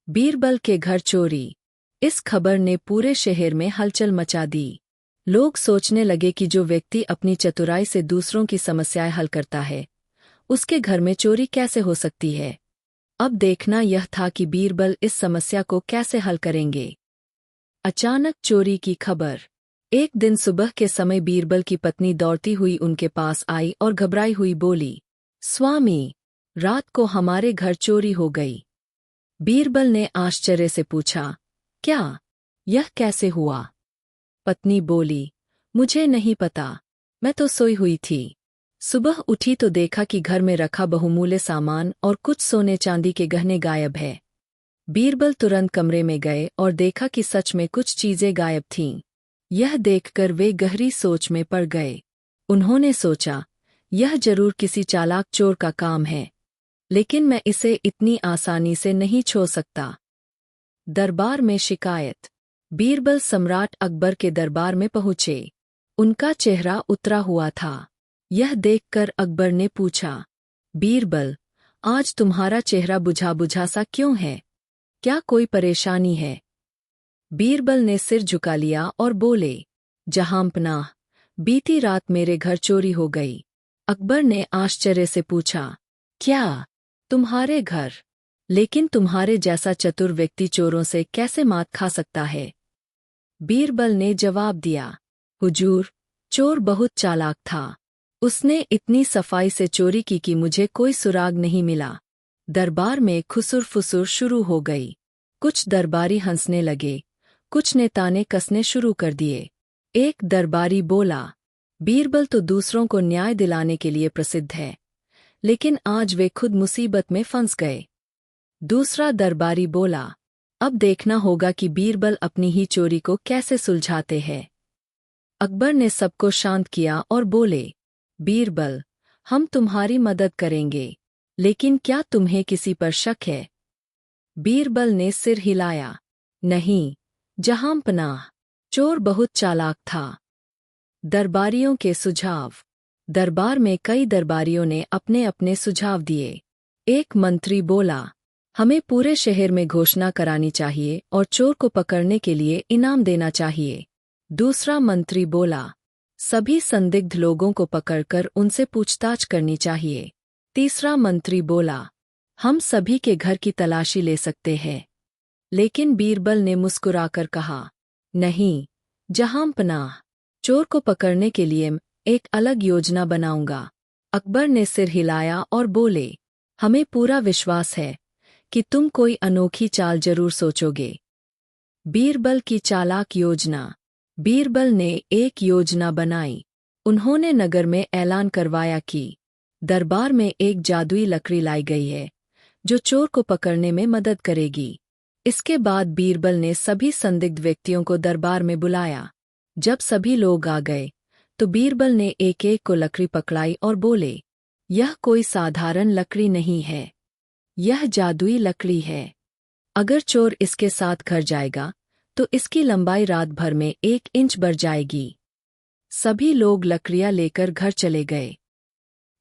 बीरबल के घर चोरी। इस खबर ने पूरे शहर में हलचल मचा दी। लोग सोचने लगे कि जो व्यक्ति अपनी चतुराई से दूसरों की समस्याएं हल करता है, उसके घर में चोरी कैसे हो सकती है। अब देखना यह था कि बीरबल इस समस्या को कैसे हल करेंगे। अचानक चोरी की खबर। एक दिन सुबह के समय बीरबल की पत्नी दौड़ती हुई उनके पास आई और घबराई हुई बोली, स्वामी, रात को हमारे घर चोरी हो गई। बीरबल ने आश्चर्य से पूछा, क्या? यह कैसे हुआ? पत्नी बोली, मुझे नहीं पता, मैं तो सोई हुई थी। सुबह उठी तो देखा कि घर में रखा बहुमूल्य सामान और कुछ सोने चांदी के गहने गायब है। बीरबल तुरंत कमरे में गए और देखा कि सच में कुछ चीजें गायब थीं। यह देखकर वे गहरी सोच में पड़ गए। उन्होंने सोचा, यह जरूर किसी चालाक चोर का काम है, लेकिन मैं इसे इतनी आसानी से नहीं छोड़ सकता। दरबार में शिकायत। बीरबल सम्राट अकबर के दरबार में पहुंचे। उनका चेहरा उतरा हुआ था। यह देखकर अकबर ने पूछा, बीरबल, आज तुम्हारा चेहरा बुझा बुझा सा क्यों है? क्या कोई परेशानी है? बीरबल ने सिर झुका लिया और बोले, जहांपनाह, बीती रात मेरे घर चोरी हो गई। अकबर ने आश्चर्य से पूछा, क्या? तुम्हारे घर? लेकिन तुम्हारे जैसा चतुर व्यक्ति चोरों से कैसे मात खा सकता है? बीरबल ने जवाब दिया, हुजूर, चोर बहुत चालाक था। उसने इतनी सफाई से चोरी की कि मुझे कोई सुराग नहीं मिला। दरबार में खुसुर-फुसुर शुरू हो गई। कुछ दरबारी हंसने लगे, कुछ ने ताने कसने शुरू कर दिए। एक दरबारी बोला, बीरबल तो दूसरों को न्याय दिलाने के लिए प्रसिद्ध है, लेकिन आज वे खुद मुसीबत में फंस गए। दूसरा दरबारी बोला, अब देखना होगा कि बीरबल अपनी ही चोरी को कैसे सुलझाते हैं। अकबर ने सबको शांत किया और बोले, बीरबल, हम तुम्हारी मदद करेंगे, लेकिन क्या तुम्हें किसी पर शक है? बीरबल ने सिर हिलाया, नहीं, जहांपनाह, चोर बहुत चालाक था। दरबारियों के सुझाव। दरबार में कई दरबारियों ने अपने अपने सुझाव दिए। एक मंत्री बोला, हमें पूरे शहर में घोषणा करानी चाहिए और चोर को पकड़ने के लिए इनाम देना चाहिए। दूसरा मंत्री बोला, सभी संदिग्ध लोगों को पकड़कर उनसे पूछताछ करनी चाहिए। तीसरा मंत्री बोला, हम सभी के घर की तलाशी ले सकते हैं। लेकिन बीरबल ने मुस्कुराकर कहा, नहीं, जहांपनाह, चोर को पकड़ने के लिए एक अलग योजना बनाऊंगा। अकबर ने सिर हिलाया और बोले, हमें पूरा विश्वास है कि तुम कोई अनोखी चाल जरूर सोचोगे। बीरबल की चालाक योजना। बीरबल ने एक योजना बनाई। उन्होंने नगर में ऐलान करवाया कि दरबार में एक जादुई लकड़ी लाई गई है, जो चोर को पकड़ने में मदद करेगी। इसके बाद बीरबल ने सभी संदिग्ध व्यक्तियों को दरबार में बुलाया। जब सभी लोग आ गए, तो बीरबल ने एक एक को लकड़ी पकड़ाई और बोले, यह कोई साधारण लकड़ी नहीं है, यह जादुई लकड़ी है। अगर चोर इसके साथ घर जाएगा, तो इसकी लंबाई रात भर में 1 इंच बढ़ जाएगी। सभी लोग लकड़ियां लेकर घर चले गए।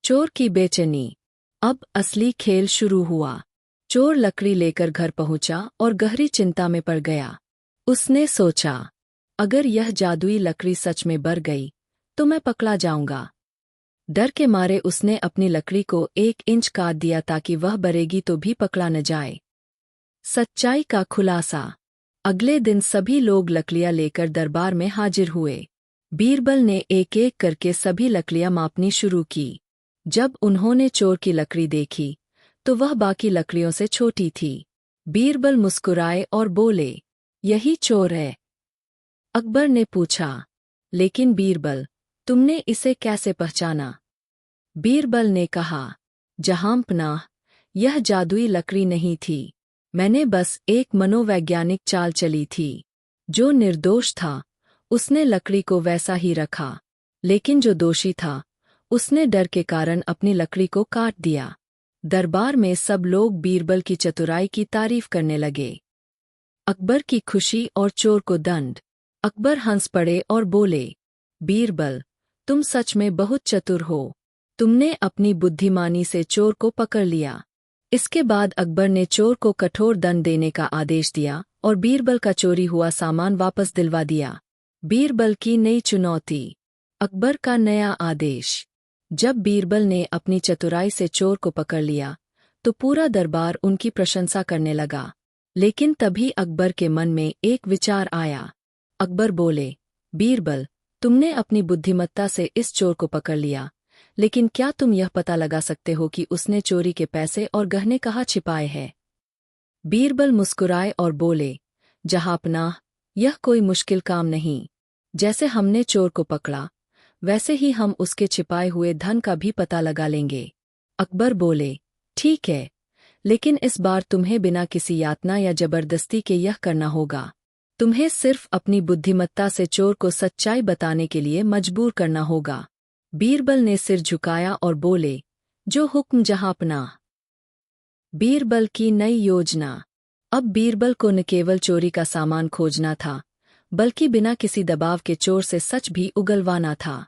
चोर की बेचैनी। अब असली खेल शुरू हुआ। चोर लकड़ी लेकर घर पहुंचा और गहरी चिंता में पड़ गया। उसने सोचा, अगर यह जादुई लकड़ी सच में बढ़ गई, तो मैं पकड़ा जाऊंगा। डर के मारे उसने अपनी लकड़ी को 1 इंच काट दिया ताकि वह बढ़ेगी तो भी पकड़ा न जाए। सच्चाई का खुलासा। अगले दिन सभी लोग लकड़ियां लेकर दरबार में हाजिर हुए। बीरबल ने एक एक करके सभी लकड़ियां मापनी शुरू की। जब उन्होंने चोर की लकड़ी देखी, तो वह बाकी लकड़ियों से छोटी थी। बीरबल मुस्कुराए और बोले, यही चोर है। अकबर ने पूछा, लेकिन बीरबल, तुमने इसे कैसे पहचाना? बीरबल ने कहा, जहांपनाह, यह जादुई लकड़ी नहीं थी। मैंने बस एक मनोवैज्ञानिक चाल चली थी। जो निर्दोष था, उसने लकड़ी को वैसा ही रखा, लेकिन जो दोषी था, उसने डर के कारण अपनी लकड़ी को काट दिया। दरबार में सब लोग बीरबल की चतुराई की तारीफ करने लगे। अकबर की खुशी और चोर को दंड। अकबर हंस पड़े और बोले, बीरबल, तुम सच में बहुत चतुर हो। तुमने अपनी बुद्धिमानी से चोर को पकड़ लिया। इसके बाद अकबर ने चोर को कठोर दंड देने का आदेश दिया और बीरबल का चोरी हुआ सामान वापस दिलवा दिया। बीरबल की नई चुनौती। अकबर का नया आदेश। जब बीरबल ने अपनी चतुराई से चोर को पकड़ लिया तो पूरा दरबार उनकी प्रशंसा करने लगा। लेकिन तभी अकबर के मन में एक विचार आया। अकबर बोले, बीरबल, तुमने अपनी बुद्धिमत्ता से इस चोर को पकड़ लिया, लेकिन क्या तुम यह पता लगा सकते हो कि उसने चोरी के पैसे और गहने कहाँ छिपाए हैं? बीरबल मुस्कुराए और बोले, जहांपनाह, यह कोई मुश्किल काम नहीं। जैसे हमने चोर को पकड़ा, वैसे ही हम उसके छिपाए हुए धन का भी पता लगा लेंगे। अकबर बोले, ठीक है, लेकिन इस बार तुम्हें बिना किसी यातना या जबरदस्ती के यह करना होगा। तुम्हें सिर्फ अपनी बुद्धिमत्ता से चोर को सच्चाई बताने के लिए मजबूर करना होगा। बीरबल ने सिर झुकाया और बोले, जो हुक्म जहांपनाह। बीरबल की नई योजना। अब बीरबल को न केवल चोरी का सामान खोजना था, बल्कि बिना किसी दबाव के चोर से सच भी उगलवाना था।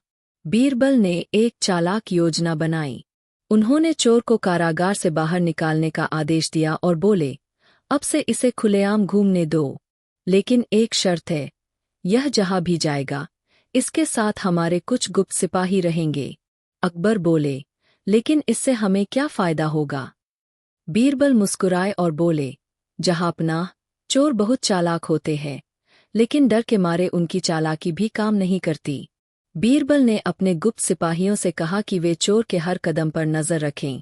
बीरबल ने एक चालाक योजना बनाई। उन्होंने चोर को कारागार से बाहर निकालने का आदेश दिया और बोले, अब से इसे खुलेआम घूमने दो, लेकिन एक शर्त है, यह जहां भी जाएगा, इसके साथ हमारे कुछ गुप्त सिपाही रहेंगे। अकबर बोले, लेकिन इससे हमें क्या फायदा होगा? बीरबल मुस्कुराए और बोले, जहांपनाह, चोर बहुत चालाक होते हैं, लेकिन डर के मारे उनकी चालाकी भी काम नहीं करती। बीरबल ने अपने गुप्त सिपाहियों से कहा कि वे चोर के हर कदम पर नजर रखें,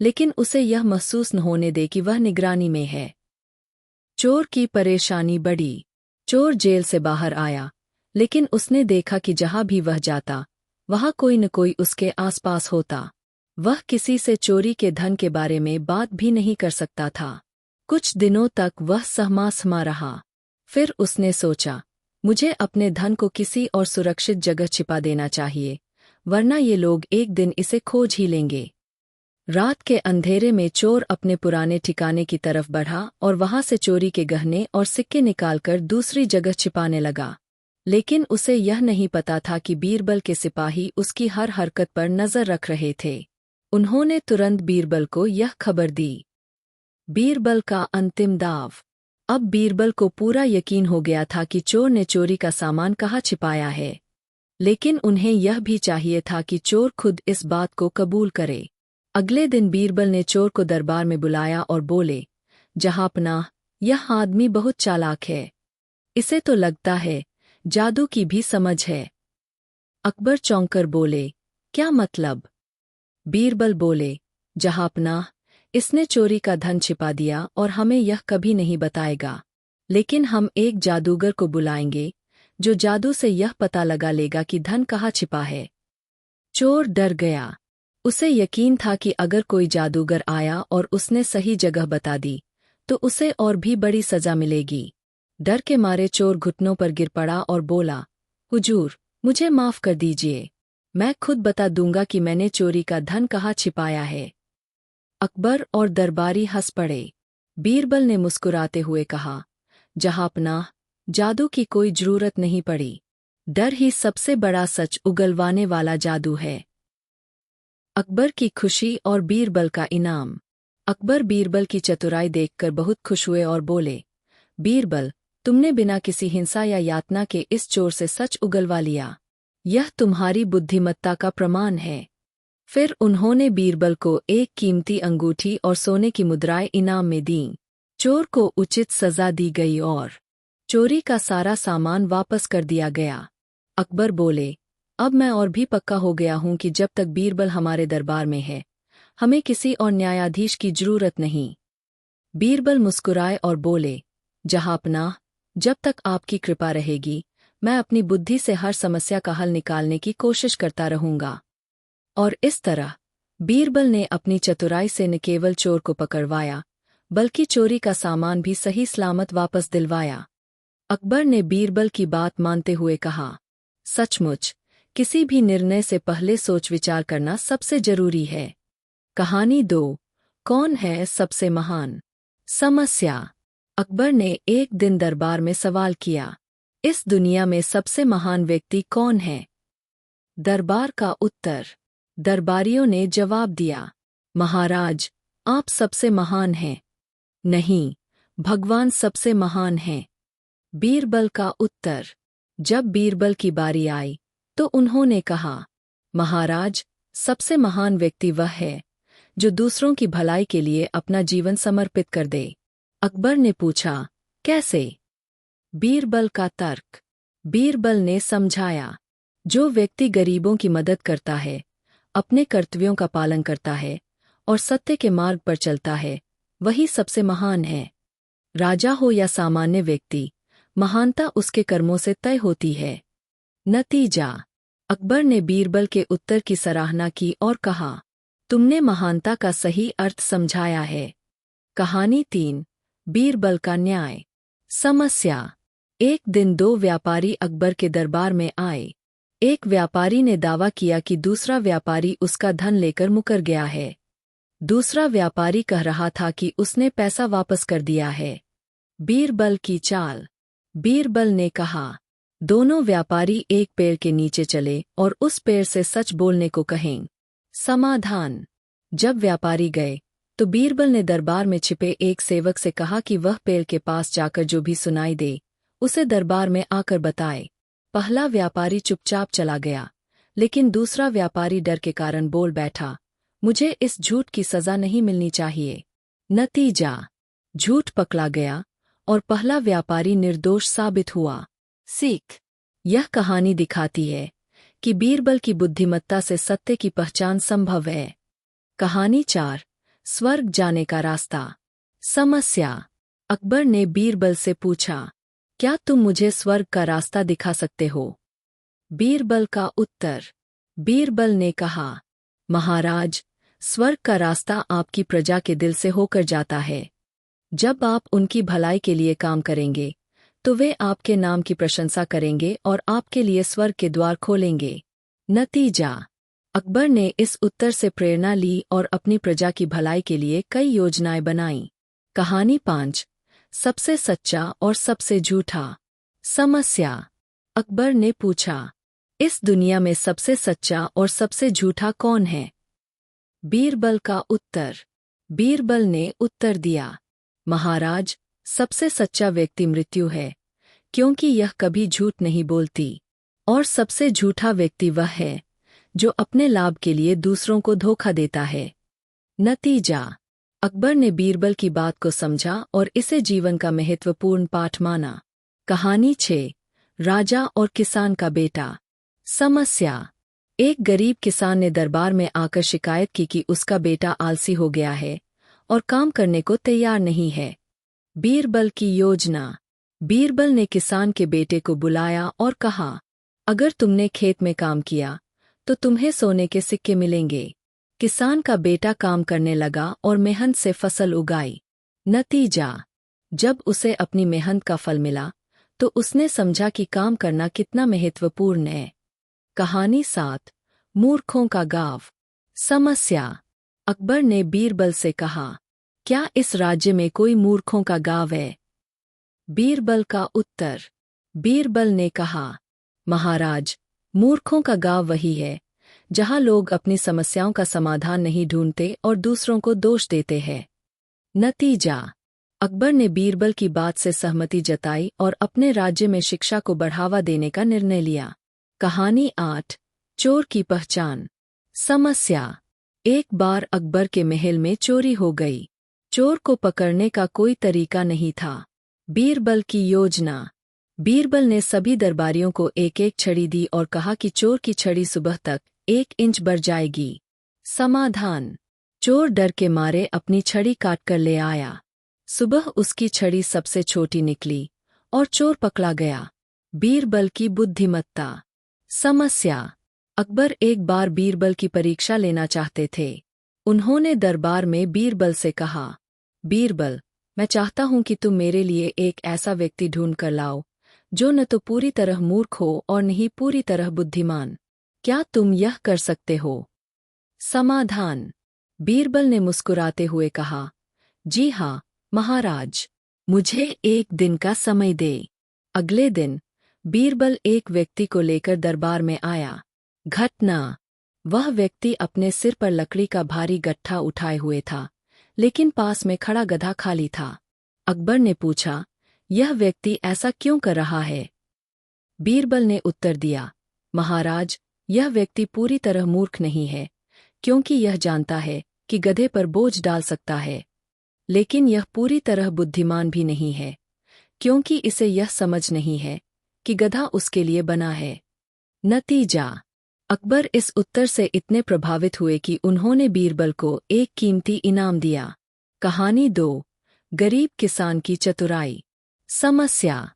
लेकिन उसे यह महसूस न होने दे कि वह निगरानी में है। चोर की परेशानी बढ़ी। चोर जेल से बाहर आया, लेकिन उसने देखा कि जहां भी वह जाता, वहां कोई न कोई उसके आसपास होता। वह किसी से चोरी के धन के बारे में बात भी नहीं कर सकता था। कुछ दिनों तक वह सहमा रहा। फिर उसने सोचा, मुझे अपने धन को किसी और सुरक्षित जगह छिपा देना चाहिए, वरना ये लोग एक दिन इसे खोज ही लेंगे। रात के अंधेरे में चोर अपने पुराने ठिकाने की तरफ बढ़ा और वहां से चोरी के गहने और सिक्के निकालकर दूसरी जगह छिपाने लगा। लेकिन उसे यह नहीं पता था कि बीरबल के सिपाही उसकी हर हरकत पर नजर रख रहे थे। उन्होंने तुरंत बीरबल को यह खबर दी। बीरबल का अंतिम दाव। अब बीरबल को पूरा यकीन हो गया था कि चोर ने चोरी का सामान कहाँ छिपाया है, लेकिन उन्हें यह भी चाहिए था कि चोर खुद इस बात को कबूल करे। अगले दिन बीरबल ने चोर को दरबार में बुलाया और बोले, जहांपनाह, यह आदमी बहुत चालाक है। इसे तो लगता है जादू की भी समझ है। अकबर चौंक कर बोले, क्या मतलब? बीरबल बोले, जहांपनाह, इसने चोरी का धन छिपा दिया और हमें यह कभी नहीं बताएगा, लेकिन हम एक जादूगर को बुलाएंगे जो जादू से यह पता लगा लेगा कि धन कहाँ छिपा है। चोर डर गया। उसे यकीन था कि अगर कोई जादूगर आया और उसने सही जगह बता दी, तो उसे और भी बड़ी सजा मिलेगी। डर के मारे चोर घुटनों पर गिर पड़ा और बोला, हुजूर, मुझे माफ कर दीजिए, मैं खुद बता दूंगा कि मैंने चोरी का धन कहाँ छिपाया है। अकबर और दरबारी हंस पड़े। बीरबल ने मुस्कुराते हुए कहा, जहांपनाह, जादू की कोई जरूरत नहीं पड़ी। डर ही सबसे बड़ा सच उगलवाने वाला जादू है। अकबर की खुशी और बीरबल का इनाम। अकबर बीरबल की चतुराई देखकर बहुत खुश हुए और बोले, बीरबल, तुमने बिना किसी हिंसा या यातना के इस चोर से सच उगलवा लिया। यह तुम्हारी बुद्धिमत्ता का प्रमाण है। फिर उन्होंने बीरबल को एक कीमती अंगूठी और सोने की मुद्राएं इनाम में दीं। चोर को उचित सजा दी गई और चोरी का सारा सामान वापस कर दिया गया। अकबर बोले, अब मैं और भी पक्का हो गया हूं कि जब तक बीरबल हमारे दरबार में है, हमें किसी और न्यायाधीश की जरूरत नहीं। बीरबल मुस्कुराए और बोले, जहांपनाह, जब तक आपकी कृपा रहेगी, मैं अपनी बुद्धि से हर समस्या का हल निकालने की कोशिश करता रहूंगा। और इस तरह बीरबल ने अपनी चतुराई से न केवल चोर को पकड़वाया, बल्कि चोरी का सामान भी सही सलामत वापस दिलवाया। अकबर ने बीरबल की बात मानते हुए कहा, सचमुच, किसी भी निर्णय से पहले सोच विचार करना सबसे जरूरी है। कहानी 2, कौन है सबसे महान? समस्या। अकबर ने एक दिन दरबार में सवाल किया, इस दुनिया में सबसे महान व्यक्ति कौन है? दरबार का उत्तर। दरबारियों ने जवाब दिया, महाराज, आप सबसे महान हैं। नहीं, भगवान सबसे महान हैं। बीरबल का उत्तर। जब बीरबल की बारी आई तो उन्होंने कहा, महाराज, सबसे महान व्यक्ति वह है जो दूसरों की भलाई के लिए अपना जीवन समर्पित कर दे। अकबर ने पूछा, कैसे? बीरबल का तर्क। बीरबल ने समझाया, जो व्यक्ति गरीबों की मदद करता है, अपने कर्तव्यों का पालन करता है और सत्य के मार्ग पर चलता है, वही सबसे महान है। राजा हो या सामान्य व्यक्ति, महानता उसके कर्मों से तय होती है। नतीजा। अकबर ने बीरबल के उत्तर की सराहना की और कहा, तुमने महानता का सही अर्थ समझाया है। कहानी 3। बीरबल का न्याय। समस्या। एक दिन 2 व्यापारी अकबर के दरबार में आए। एक व्यापारी ने दावा किया कि दूसरा व्यापारी उसका धन लेकर मुकर गया है। दूसरा व्यापारी कह रहा था कि उसने पैसा वापस कर दिया है। बीरबल की चाल। बीरबल ने कहा, दोनों व्यापारी एक पेड़ के नीचे चले और उस पेड़ से सच बोलने को कहें। समाधान। जब व्यापारी गए तो बीरबल ने दरबार में छिपे एक सेवक से कहा कि वह पेड़ के पास जाकर जो भी सुनाई दे उसे दरबार में आकर बताए। पहला व्यापारी चुपचाप चला गया, लेकिन दूसरा व्यापारी डर के कारण बोल बैठा, मुझे इस झूठ की सजा नहीं मिलनी चाहिए। नतीजा। झूठ पकड़ा गया और पहला व्यापारी निर्दोष साबित हुआ। सीख। यह कहानी दिखाती है कि बीरबल की बुद्धिमत्ता से सत्य की पहचान संभव है। कहानी 4। स्वर्ग जाने का रास्ता। समस्या। अकबर ने बीरबल से पूछा, क्या तुम मुझे स्वर्ग का रास्ता दिखा सकते हो? बीरबल का उत्तर। बीरबल ने कहा, महाराज, स्वर्ग का रास्ता आपकी प्रजा के दिल से होकर जाता है। जब आप उनकी भलाई के लिए काम करेंगे तो वे आपके नाम की प्रशंसा करेंगे और आपके लिए स्वर्ग के द्वार खोलेंगे। नतीजा। अकबर ने इस उत्तर से प्रेरणा ली और अपनी प्रजा की भलाई के लिए कई योजनाएं बनाईं। कहानी 5। सबसे सच्चा और सबसे झूठा। समस्या। अकबर ने पूछा, इस दुनिया में सबसे सच्चा और सबसे झूठा कौन है? बीरबल का उत्तर। बीरबल ने उत्तर दिया, महाराज, सबसे सच्चा व्यक्ति मृत्यु है, क्योंकि यह कभी झूठ नहीं बोलती। और सबसे झूठा व्यक्ति वह है जो अपने लाभ के लिए दूसरों को धोखा देता है। नतीजा। अकबर ने बीरबल की बात को समझा और इसे जीवन का महत्वपूर्ण पाठ माना। कहानी 6। राजा और किसान का बेटा। समस्या। एक गरीब किसान ने दरबार में आकर शिकायत की कि उसका बेटा आलसी हो गया है और काम करने को तैयार नहीं है। बीरबल की योजना। बीरबल ने किसान के बेटे को बुलाया और कहा, अगर तुमने खेत में काम किया तो तुम्हें सोने के सिक्के मिलेंगे। किसान का बेटा काम करने लगा और मेहनत से फसल उगाई। नतीजा। जब उसे अपनी मेहनत का फल मिला तो उसने समझा कि काम करना कितना महत्वपूर्ण है। कहानी 7। मूर्खों का गाँव। समस्या। अकबर ने बीरबल से कहा, क्या इस राज्य में कोई मूर्खों का गाँव है? बीरबल का उत्तर। बीरबल ने कहा, महाराज, मूर्खों का गाँव वही है जहाँ लोग अपनी समस्याओं का समाधान नहीं ढूंढते और दूसरों को दोष देते हैं। नतीजा। अकबर ने बीरबल की बात से सहमति जताई और अपने राज्य में शिक्षा को बढ़ावा देने का निर्णय लिया। कहानी 8। चोर की पहचान। समस्या। एक बार अकबर के महल में चोरी हो गई। चोर को पकड़ने का कोई तरीका नहीं था। बीरबल की योजना। बीरबल ने सभी दरबारियों को एक एक छड़ी दी और कहा कि चोर की छड़ी सुबह तक 1 इंच बढ़ जाएगी। समाधान। चोर डर के मारे अपनी छड़ी काट कर ले आया। सुबह उसकी छड़ी सबसे छोटी निकली और चोर पकड़ा गया। बीरबल की बुद्धिमत्ता। समस्या। अकबर एक बार बीरबल की परीक्षा लेना चाहते थे। उन्होंने दरबार में बीरबल से कहा, बीरबल, मैं चाहता हूं कि तुम मेरे लिए एक ऐसा व्यक्ति ढूंढ कर लाओ जो न तो पूरी तरह मूर्ख हो और न ही पूरी तरह बुद्धिमान। क्या तुम यह कर सकते हो? समाधान। बीरबल ने मुस्कुराते हुए कहा, जी हाँ महाराज, मुझे 1 दिन का समय दे। अगले दिन बीरबल एक व्यक्ति को लेकर दरबार में आया। घटना। वह व्यक्ति अपने सिर पर लकड़ी का भारी गट्ठा उठाए हुए था, लेकिन पास में खड़ा गधा खाली था। अकबर ने पूछा, यह व्यक्ति ऐसा क्यों कर रहा है? बीरबल ने उत्तर दिया, महाराज, यह व्यक्ति पूरी तरह मूर्ख नहीं है, क्योंकि यह जानता है कि गधे पर बोझ डाल सकता है, लेकिन यह पूरी तरह बुद्धिमान भी नहीं है, क्योंकि इसे यह समझ नहीं है कि गधा उसके लिए बना है। नतीजा, अकबर इस उत्तर से इतने प्रभावित हुए कि उन्होंने बीरबल को एक कीमती इनाम दिया। कहानी 2, गरीब किसान की चतुराई। समस्या।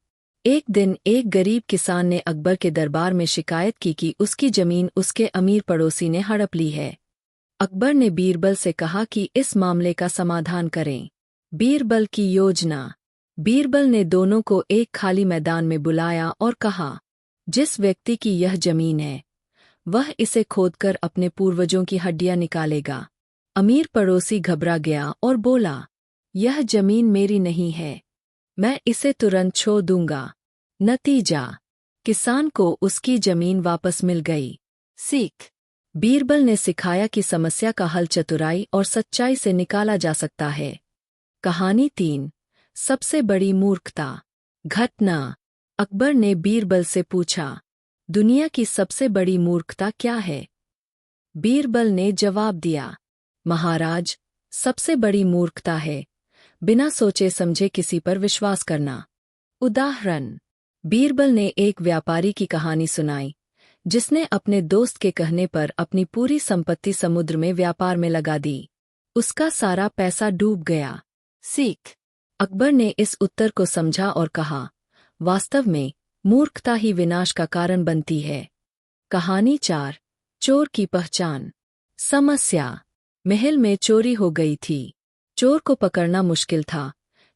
एक दिन एक गरीब किसान ने अकबर के दरबार में शिकायत की कि उसकी जमीन उसके अमीर पड़ोसी ने हड़प ली है। अकबर ने बीरबल से कहा कि इस मामले का समाधान करें। बीरबल की योजना। बीरबल ने दोनों को एक खाली मैदान में बुलाया और कहा, जिस व्यक्ति की यह जमीन है, वह इसे खोदकर अपने पूर्वजों की हड्डियां निकालेगा। अमीर पड़ोसी घबरा गया और बोला, यह जमीन मेरी नहीं है, मैं इसे तुरंत छोड़ दूंगा। नतीजा, किसान को उसकी जमीन वापस मिल गई। सीख। बीरबल ने सिखाया कि समस्या का हल चतुराई और सच्चाई से निकाला जा सकता है। कहानी 3, सबसे बड़ी मूर्खता। घटना। अकबर ने बीरबल से पूछा, दुनिया की सबसे बड़ी मूर्खता क्या है? बीरबल ने जवाब दिया, महाराज, सबसे बड़ी मूर्खता है बिना सोचे समझे किसी पर विश्वास करना। उदाहरण। बीरबल ने एक व्यापारी की कहानी सुनाई, जिसने अपने दोस्त के कहने पर अपनी पूरी संपत्ति समुद्र में व्यापार में लगा दी। उसका सारा पैसा डूब गया। सीख। अकबर ने इस उत्तर को समझा और कहा, वास्तव में मूर्खता ही विनाश का कारण बनती है। कहानी 4, चोर की पहचान। समस्या। महल में चोरी हो गई थी। चोर को पकड़ना मुश्किल था,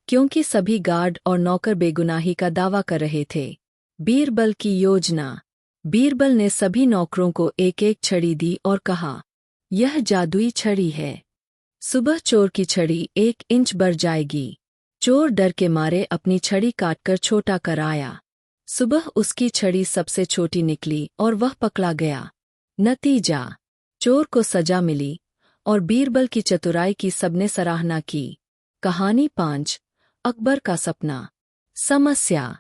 क्योंकि सभी गार्ड और नौकर बेगुनाही का दावा कर रहे थे। बीरबल की योजना। बीरबल ने सभी नौकरों को एक एक छड़ी दी और कहा, यह जादुई छड़ी है। सुबह चोर की छड़ी 1 इंच बढ़ जाएगी। चोर डर के मारे अपनी छड़ी काटकर छोटा कर आया। सुबह उसकी छड़ी सबसे छोटी निकली और वह पकड़ा गया। नतीजा, चोर को सजा मिली और बीरबल की चतुराई की सबने सराहना की। कहानी 5, अकबर का सपना। समस्या।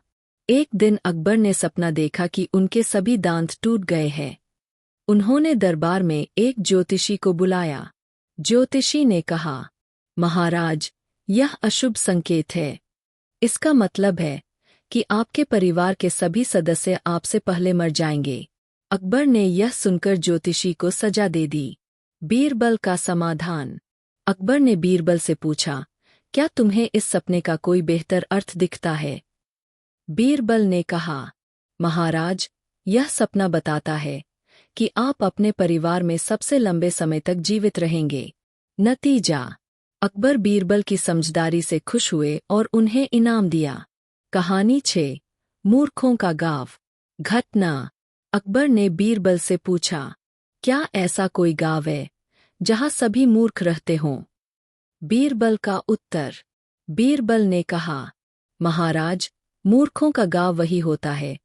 एक दिन अकबर ने सपना देखा कि उनके सभी दांत टूट गए हैं। उन्होंने दरबार में एक ज्योतिषी को बुलाया। ज्योतिषी ने कहा, महाराज, यह अशुभ संकेत है। इसका मतलब है कि आपके परिवार के सभी सदस्य आपसे पहले मर जाएंगे। अकबर ने यह सुनकर ज्योतिषी को सजा दे दी। बीरबल का समाधान। अकबर ने बीरबल से पूछा, क्या तुम्हें इस सपने का कोई बेहतर अर्थ दिखता है? बीरबल ने कहा, महाराज, यह सपना बताता है कि आप अपने परिवार में सबसे लंबे समय तक जीवित रहेंगे। नतीजा, अकबर बीरबल की समझदारी से खुश हुए और उन्हें इनाम दिया। कहानी 6, मूर्खों का गाँव। घटना। अकबर ने बीरबल से पूछा, क्या ऐसा कोई गाँव है जहाँ सभी मूर्ख रहते हों? बीरबल का उत्तर। बीरबल ने कहा, महाराज, मूर्खों का गाँव वही होता है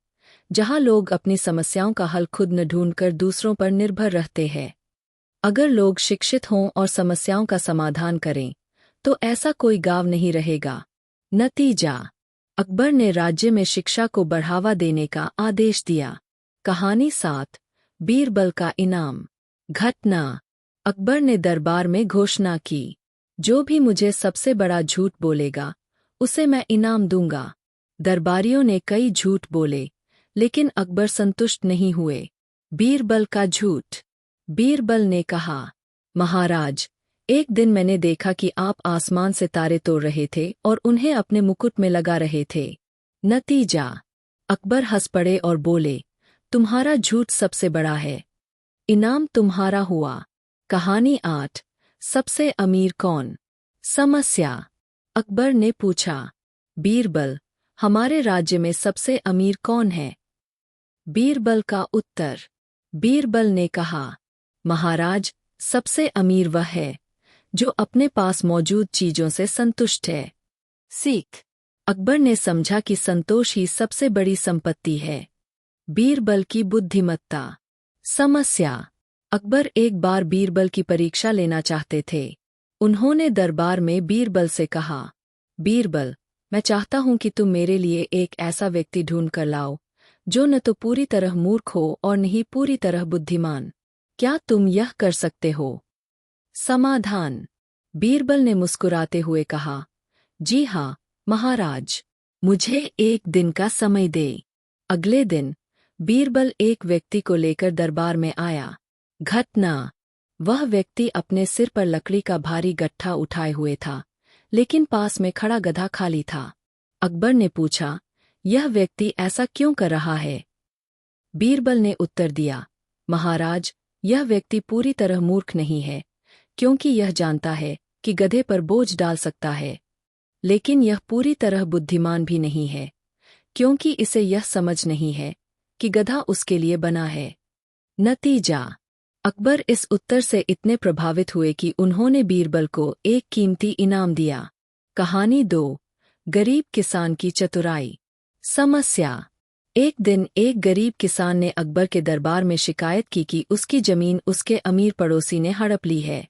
जहाँ लोग अपनी समस्याओं का हल खुद न ढूंढकर दूसरों पर निर्भर रहते हैं। अगर लोग शिक्षित हों और समस्याओं का समाधान करें, तो ऐसा कोई गाँव नहीं रहेगा। नतीजा, अकबर ने राज्य में शिक्षा को बढ़ावा देने का आदेश दिया। कहानी 7, बीरबल का इनाम। घटना। अकबर ने दरबार में घोषणा की, जो भी मुझे सबसे बड़ा झूठ बोलेगा, उसे मैं इनाम दूंगा। दरबारियों ने कई झूठ बोले, लेकिन अकबर संतुष्ट नहीं हुए। बीरबल का झूठ। बीरबल ने कहा, महाराज, एक दिन मैंने देखा कि आप आसमान से तारे तोड़ रहे थे और उन्हें अपने मुकुट में लगा रहे थे। नतीजा, अकबर हंस पड़े और बोले, तुम्हारा झूठ सबसे बड़ा है, इनाम तुम्हारा हुआ। कहानी 8, सबसे अमीर कौन? समस्या। अकबर ने पूछा, बीरबल, हमारे राज्य में सबसे अमीर कौन है? बीरबल का उत्तर। बीरबल ने कहा, महाराज, सबसे अमीर वह है जो अपने पास मौजूद चीजों से संतुष्ट है। सीख। अकबर ने समझा कि संतोष ही सबसे बड़ी संपत्ति है। बीरबल की बुद्धिमत्ता। समस्या। अकबर एक बार बीरबल की परीक्षा लेना चाहते थे। उन्होंने दरबार में बीरबल से कहा, बीरबल, मैं चाहता हूं कि तुम मेरे लिए एक ऐसा व्यक्ति ढूंढ कर लाओ जो न तो पूरी तरह मूर्ख हो और न ही पूरी तरह बुद्धिमान। क्या तुम यह कर सकते हो? समाधान। बीरबल ने मुस्कुराते हुए कहा, जी हाँ महाराज, मुझे एक दिन का समय दे। अगले दिन बीरबल एक व्यक्ति को लेकर दरबार में आया। घटना। वह व्यक्ति अपने सिर पर लकड़ी का भारी गट्ठा उठाए हुए था, लेकिन पास में खड़ा गधा खाली था। अकबर ने पूछा, यह व्यक्ति ऐसा क्यों कर रहा है? बीरबल ने उत्तर दिया, महाराज, यह व्यक्ति पूरी तरह मूर्ख नहीं है, क्योंकि यह जानता है कि गधे पर बोझ डाल सकता है, लेकिन यह पूरी तरह बुद्धिमान भी नहीं है, क्योंकि इसे यह समझ नहीं है कि गधा उसके लिए बना है। नतीजा। अकबर इस उत्तर से इतने प्रभावित हुए कि उन्होंने बीरबल को एक कीमती इनाम दिया। कहानी 2। गरीब किसान की चतुराई। समस्या। एक दिन एक गरीब किसान ने अकबर के दरबार में शिकायत की कि उसकी जमीन उसके अमीर पड़ोसी ने हड़प ली है।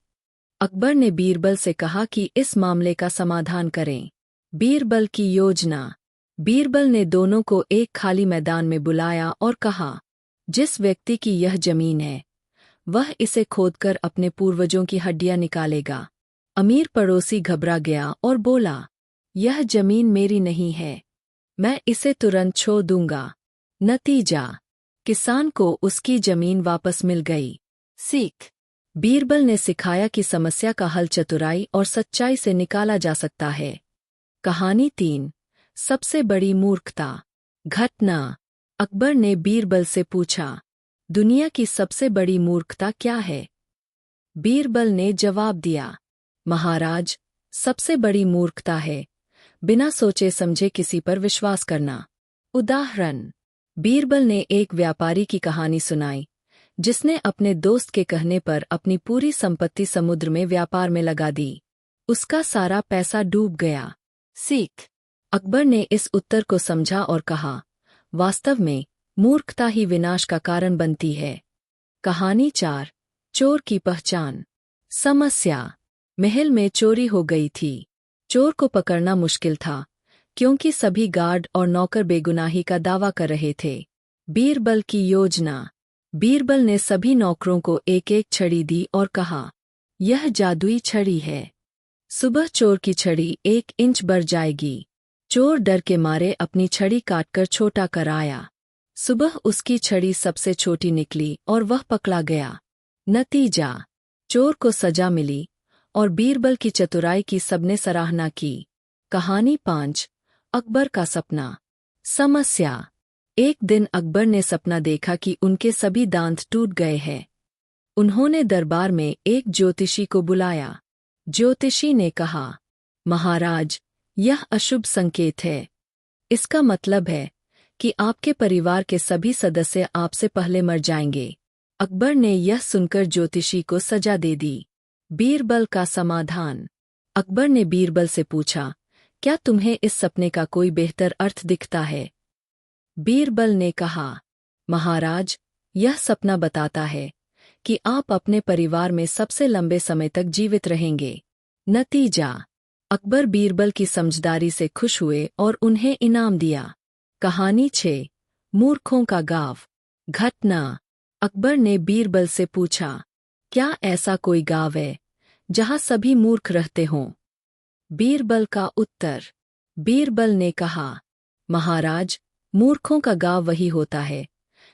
अकबर ने बीरबल से कहा कि इस मामले का समाधान करें। बीरबल की योजना। बीरबल ने दोनों को एक खाली मैदान में बुलाया और कहा, जिस व्यक्ति की यह जमीन है वह इसे खोदकर अपने पूर्वजों की हड्डियां निकालेगा। अमीर पड़ोसी घबरा गया और बोला, यह जमीन मेरी नहीं है, मैं इसे तुरंत छोड़ दूंगा। नतीजा। किसान को उसकी जमीन वापस मिल गई। सीख। बीरबल ने सिखाया कि समस्या का हल चतुराई और सच्चाई से निकाला जा सकता है। कहानी 3। सबसे बड़ी मूर्खता। घटना। अकबर ने बीरबल से पूछा, दुनिया की सबसे बड़ी मूर्खता क्या है? बीरबल ने जवाब दिया, महाराज, सबसे बड़ी मूर्खता है बिना सोचे समझे किसी पर विश्वास करना। उदाहरण। बीरबल ने एक व्यापारी की कहानी सुनाई जिसने अपने दोस्त के कहने पर अपनी पूरी संपत्ति समुद्र में व्यापार में लगा दी। उसका सारा पैसा डूब गया। सीख। अकबर ने इस उत्तर को समझा और कहा, वास्तव में मूर्खता ही विनाश का कारण बनती है। कहानी 4। चोर की पहचान। समस्या। महल में चोरी हो गई थी। चोर को पकड़ना मुश्किल था, क्योंकि सभी गार्ड और नौकर बेगुनाही का दावा कर रहे थे। बीरबल की योजना। बीरबल ने सभी नौकरों को एक एक छड़ी दी और कहा, यह जादुई छड़ी है। सुबह चोर की छड़ी 1 इंच बढ़ जाएगी। चोर डर के मारे अपनी छड़ी काटकर छोटा कर आया। सुबह उसकी छड़ी सबसे छोटी निकली और वह पकड़ा गया। नतीजा। चोर को सजा मिली और बीरबल की चतुराई की सबने सराहना की। कहानी 5। अकबर का सपना। समस्या। एक दिन अकबर ने सपना देखा कि उनके सभी दांत टूट गए हैं। उन्होंने दरबार में एक ज्योतिषी को बुलाया। ज्योतिषी ने कहा, महाराज, यह अशुभ संकेत है। इसका मतलब है कि आपके परिवार के सभी सदस्य आपसे पहले मर जाएंगे। अकबर ने यह सुनकर ज्योतिषी को सजा दे दी। बीरबल का समाधान। अकबर ने बीरबल से पूछा, क्या तुम्हें इस सपने का कोई बेहतर अर्थ दिखता है? बीरबल ने कहा, महाराज, यह सपना बताता है कि आप अपने परिवार में सबसे लंबे समय तक जीवित रहेंगे। नतीजा। अकबर बीरबल की समझदारी से खुश हुए और उन्हें इनाम दिया। कहानी 6। मूर्खों का गाँव। घटना। अकबर ने बीरबल से पूछा, क्या ऐसा कोई गाँव है जहाँ सभी मूर्ख रहते हों? बीरबल का उत्तर। बीरबल ने कहा, महाराज, मूर्खों का गाँव वही होता है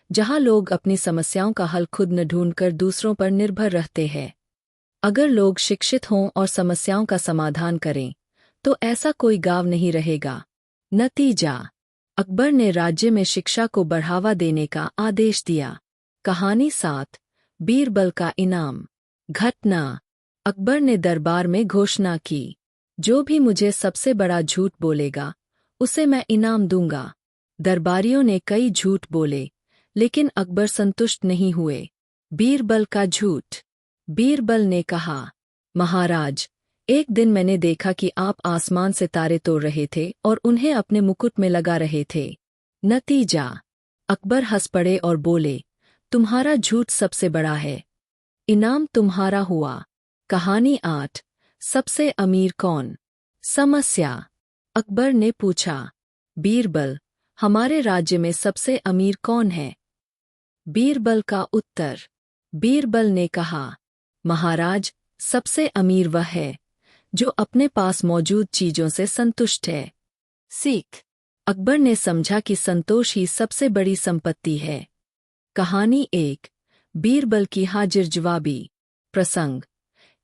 जहाँ लोग अपनी समस्याओं का हल खुद न ढूंढकर दूसरों पर निर्भर रहते हैं। अगर लोग शिक्षित हों और समस्याओं का समाधान करें तो ऐसा कोई गाँव नहीं रहेगा। नतीजा। अकबर ने राज्य में शिक्षा को बढ़ावा देने का आदेश दिया। कहानी 7। बीरबल का इनाम। घटना। अकबर ने दरबार में घोषणा की, जो भी मुझे सबसे बड़ा झूठ बोलेगा उसे मैं इनाम दूंगा। दरबारियों ने कई झूठ बोले, लेकिन अकबर संतुष्ट नहीं हुए। बीरबल का झूठ। बीरबल ने कहा, महाराज, एक दिन मैंने देखा कि आप आसमान से तारे तोड़ रहे थे और उन्हें अपने मुकुट में लगा रहे थे। नतीजा। अकबर हंस पड़े और बोले, तुम्हारा झूठ सबसे बड़ा है, इनाम तुम्हारा हुआ। कहानी 8। सबसे अमीर कौन? समस्या। अकबर ने पूछा। बीरबल, हमारे राज्य में सबसे अमीर कौन है? बीरबल का उत्तर। बीरबल ने कहा, महाराज, सबसे अमीर वह है जो अपने पास मौजूद चीजों से संतुष्ट है। सीख। अकबर ने समझा कि संतोष ही सबसे बड़ी संपत्ति है। कहानी 1। बीरबल की हाजिर जवाबी। प्रसंग।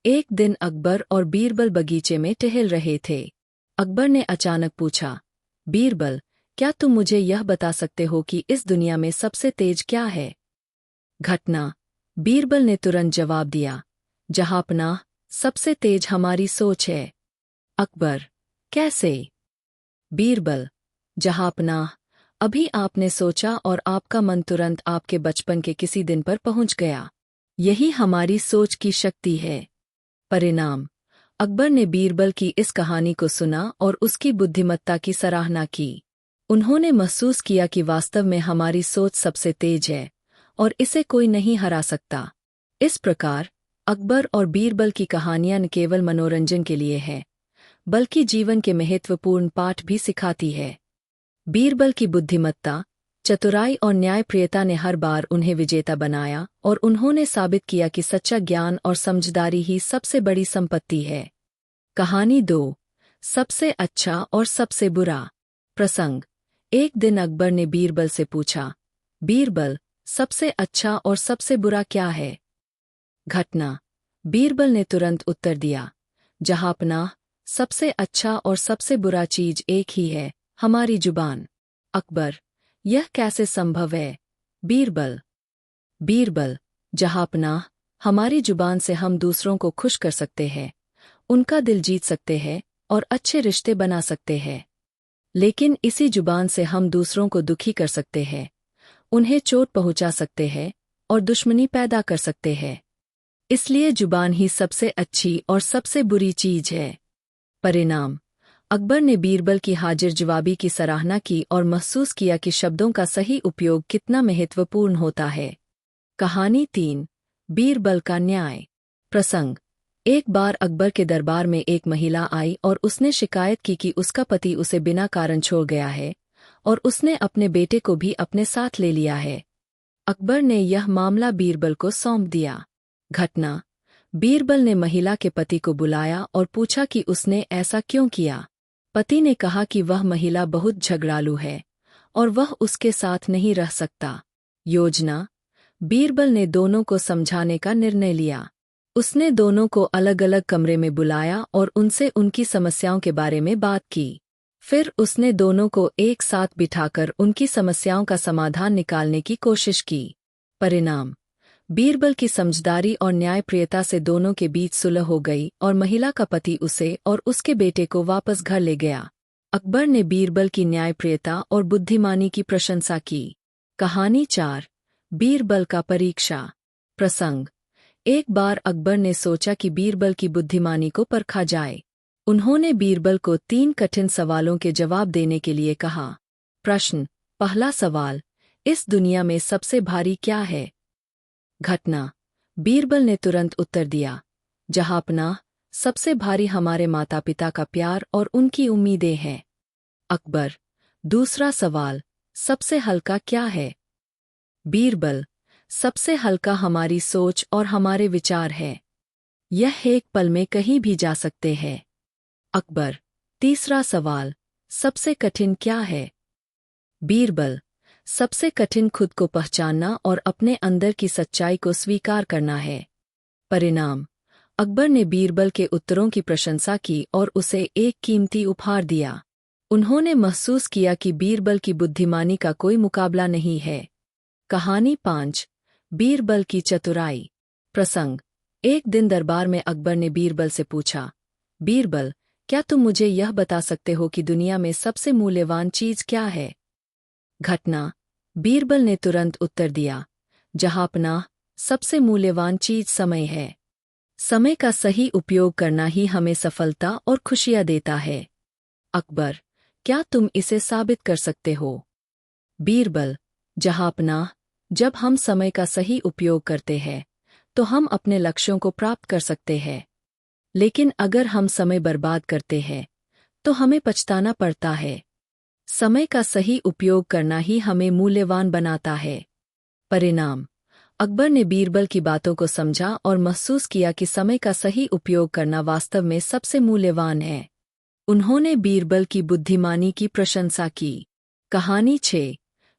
एक दिन अकबर और बीरबल बगीचे में टहल रहे थे। अकबर ने अचानक पूछा, बीरबल, क्या तुम मुझे यह बता सकते हो कि इस दुनिया में सबसे तेज क्या है? घटना। बीरबल ने तुरंत जवाब दिया, जहांपनाह, सबसे तेज हमारी सोच है। अकबर, कैसे? बीरबल, जहांपनाह, अभी आपने सोचा और आपका मन तुरंत आपके बचपन के किसी दिन पर पहुंच गया। यही हमारी सोच की शक्ति है। परिणाम। अकबर ने बीरबल की इस कहानी को सुना और उसकी बुद्धिमत्ता की सराहना की। उन्होंने महसूस किया कि वास्तव में हमारी सोच सबसे तेज है और इसे कोई नहीं हरा सकता। इस प्रकार अकबर और बीरबल की कहानियां न केवल मनोरंजन के लिए है, बल्कि जीवन के महत्वपूर्ण पाठ भी सिखाती है। बीरबल की बुद्धिमत्ता, चतुराई और न्यायप्रियता ने हर बार उन्हें विजेता बनाया और उन्होंने साबित किया कि सच्चा ज्ञान और समझदारी ही सबसे बड़ी संपत्ति है। कहानी 2। सबसे अच्छा और सबसे बुरा। प्रसंग। एक दिन अकबर ने बीरबल से पूछा, बीरबल, सबसे अच्छा और सबसे बुरा क्या है? घटना। बीरबल ने तुरंत उत्तर दिया, जहांपनाह, सबसे अच्छा और सबसे बुरा चीज एक ही है, हमारी जुबान। अकबर, यह कैसे संभव है? बीरबल। बीरबल, जहांपनाह, हमारी जुबान से हम दूसरों को खुश कर सकते हैं, उनका दिल जीत सकते हैं और अच्छे रिश्ते बना सकते हैं। लेकिन इसी जुबान से हम दूसरों को दुखी कर सकते हैं, उन्हें चोट पहुंचा सकते हैं और दुश्मनी पैदा कर सकते हैं। इसलिए जुबान ही सबसे अच्छी और सबसे बुरी चीज है। परिणाम। अकबर ने बीरबल की हाजिर जवाबी की सराहना की और महसूस किया कि शब्दों का सही उपयोग कितना महत्वपूर्ण होता है। कहानी 3। बीरबल का न्याय। प्रसंग। एक बार अकबर के दरबार में एक महिला आई और उसने शिकायत की कि उसका पति उसे बिना कारण छोड़ गया है और उसने अपने बेटे को भी अपने साथ ले लिया है। अकबर ने यह मामला बीरबल को सौंप दिया। घटना। बीरबल ने महिला के पति को बुलाया और पूछा कि उसने ऐसा क्यों किया। पति ने कहा कि वह महिला बहुत झगड़ालू है और वह उसके साथ नहीं रह सकता। योजना। बीरबल ने दोनों को समझाने का निर्णय लिया। उसने दोनों को अलग अलग कमरे में बुलाया और उनसे उनकी समस्याओं के बारे में बात की। फिर उसने दोनों को एक साथ बिठाकर उनकी समस्याओं का समाधान निकालने की कोशिश की। परिणाम। बीरबल की समझदारी और न्यायप्रियता से दोनों के बीच सुलह हो गई और महिला का पति उसे और उसके बेटे को वापस घर ले गया। अकबर ने बीरबल की न्यायप्रियता और बुद्धिमानी की प्रशंसा की। कहानी 4। बीरबल का परीक्षा। प्रसंग। एक बार अकबर ने सोचा कि बीरबल की बुद्धिमानी को परखा जाए। उन्होंने बीरबल को 3 कठिन सवालों के जवाब देने के लिए कहा। प्रश्न। पहला सवाल, इस दुनिया में सबसे भारी क्या है? घटना। बीरबल ने तुरंत उत्तर दिया, जहांपनाह, सबसे भारी हमारे माता पिता का प्यार और उनकी उम्मीदें हैं। अकबर। दूसरा सवाल, सबसे हल्का क्या है? बीरबल। सबसे हल्का हमारी सोच और हमारे विचार है। यह एक पल में कहीं भी जा सकते हैं। अकबर। तीसरा सवाल, सबसे कठिन क्या है? बीरबल। सबसे कठिन खुद को पहचानना और अपने अंदर की सच्चाई को स्वीकार करना है। परिणाम। अकबर ने बीरबल के उत्तरों की प्रशंसा की और उसे एक कीमती उपहार दिया। उन्होंने महसूस किया कि बीरबल की बुद्धिमानी का कोई मुकाबला नहीं है। कहानी 5। बीरबल की चतुराई। प्रसंग। एक दिन दरबार में अकबर ने बीरबल से पूछा, बीरबल, क्या तुम मुझे यह बता सकते हो कि दुनिया में सबसे मूल्यवान चीज क्या है? घटना। बीरबल ने तुरंत उत्तर दिया, जहांपनाह, सबसे मूल्यवान चीज समय है। समय का सही उपयोग करना ही हमें सफलता और खुशियां देता है। अकबर। क्या तुम इसे साबित कर सकते हो? बीरबल। जहांपनाह, जब हम समय का सही उपयोग करते हैं तो हम अपने लक्ष्यों को प्राप्त कर सकते हैं। लेकिन अगर हम समय बर्बाद करते हैं तो हमें पछताना पड़ता है। समय का सही उपयोग करना ही हमें मूल्यवान बनाता है। परिणाम। अकबर ने बीरबल की बातों को समझा और महसूस किया कि समय का सही उपयोग करना वास्तव में सबसे मूल्यवान है। उन्होंने बीरबल की बुद्धिमानी की प्रशंसा की। कहानी 6।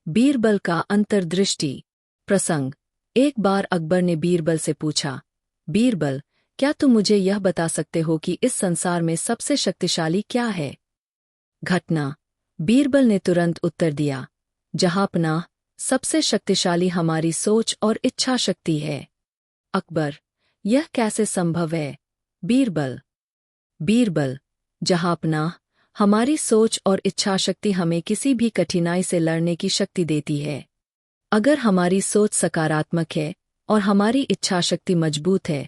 बीरबल का अंतर्दृष्टि। प्रसंग। एक बार अकबर ने बीरबल से पूछा, बीरबल, क्या तुम मुझे यह बता सकते हो कि इस संसार में सबसे शक्तिशाली क्या है? घटना। बीरबल ने तुरंत उत्तर दिया, जहांपनाह, सबसे शक्तिशाली हमारी सोच और इच्छा शक्ति है। अकबर, यह कैसे संभव है? बीरबल। बीरबल, जहांपनाह, हमारी सोच और इच्छा शक्ति हमें किसी भी कठिनाई से लड़ने की शक्ति देती है। अगर हमारी सोच सकारात्मक है और हमारी इच्छा शक्ति मजबूत है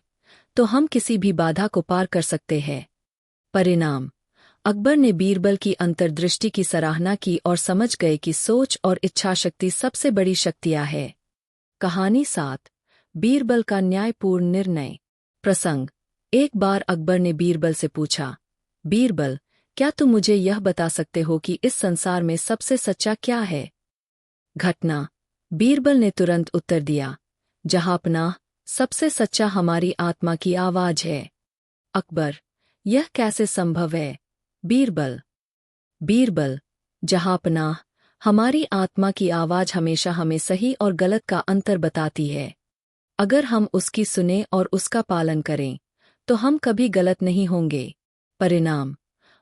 तो हम किसी भी बाधा को पार कर सकते हैं। परिणाम। अकबर ने बीरबल की अंतर्दृष्टि की सराहना की और समझ गए कि सोच और इच्छा शक्ति सबसे बड़ी शक्तियां है। कहानी 7। बीरबल का न्यायपूर्ण निर्णय। प्रसंग। एक बार अकबर ने बीरबल से पूछा, बीरबल, क्या तुम मुझे यह बता सकते हो कि इस संसार में सबसे सच्चा क्या है? घटना। बीरबल ने तुरंत उत्तर दिया, जहांपनाह, सबसे सच्चा हमारी आत्मा की आवाज है। अकबर, यह कैसे संभव है? बीरबल। बीरबल, जहांपनाह, हमारी आत्मा की आवाज हमेशा हमें सही और गलत का अंतर बताती है। अगर हम उसकी सुने और उसका पालन करें तो हम कभी गलत नहीं होंगे। परिणाम।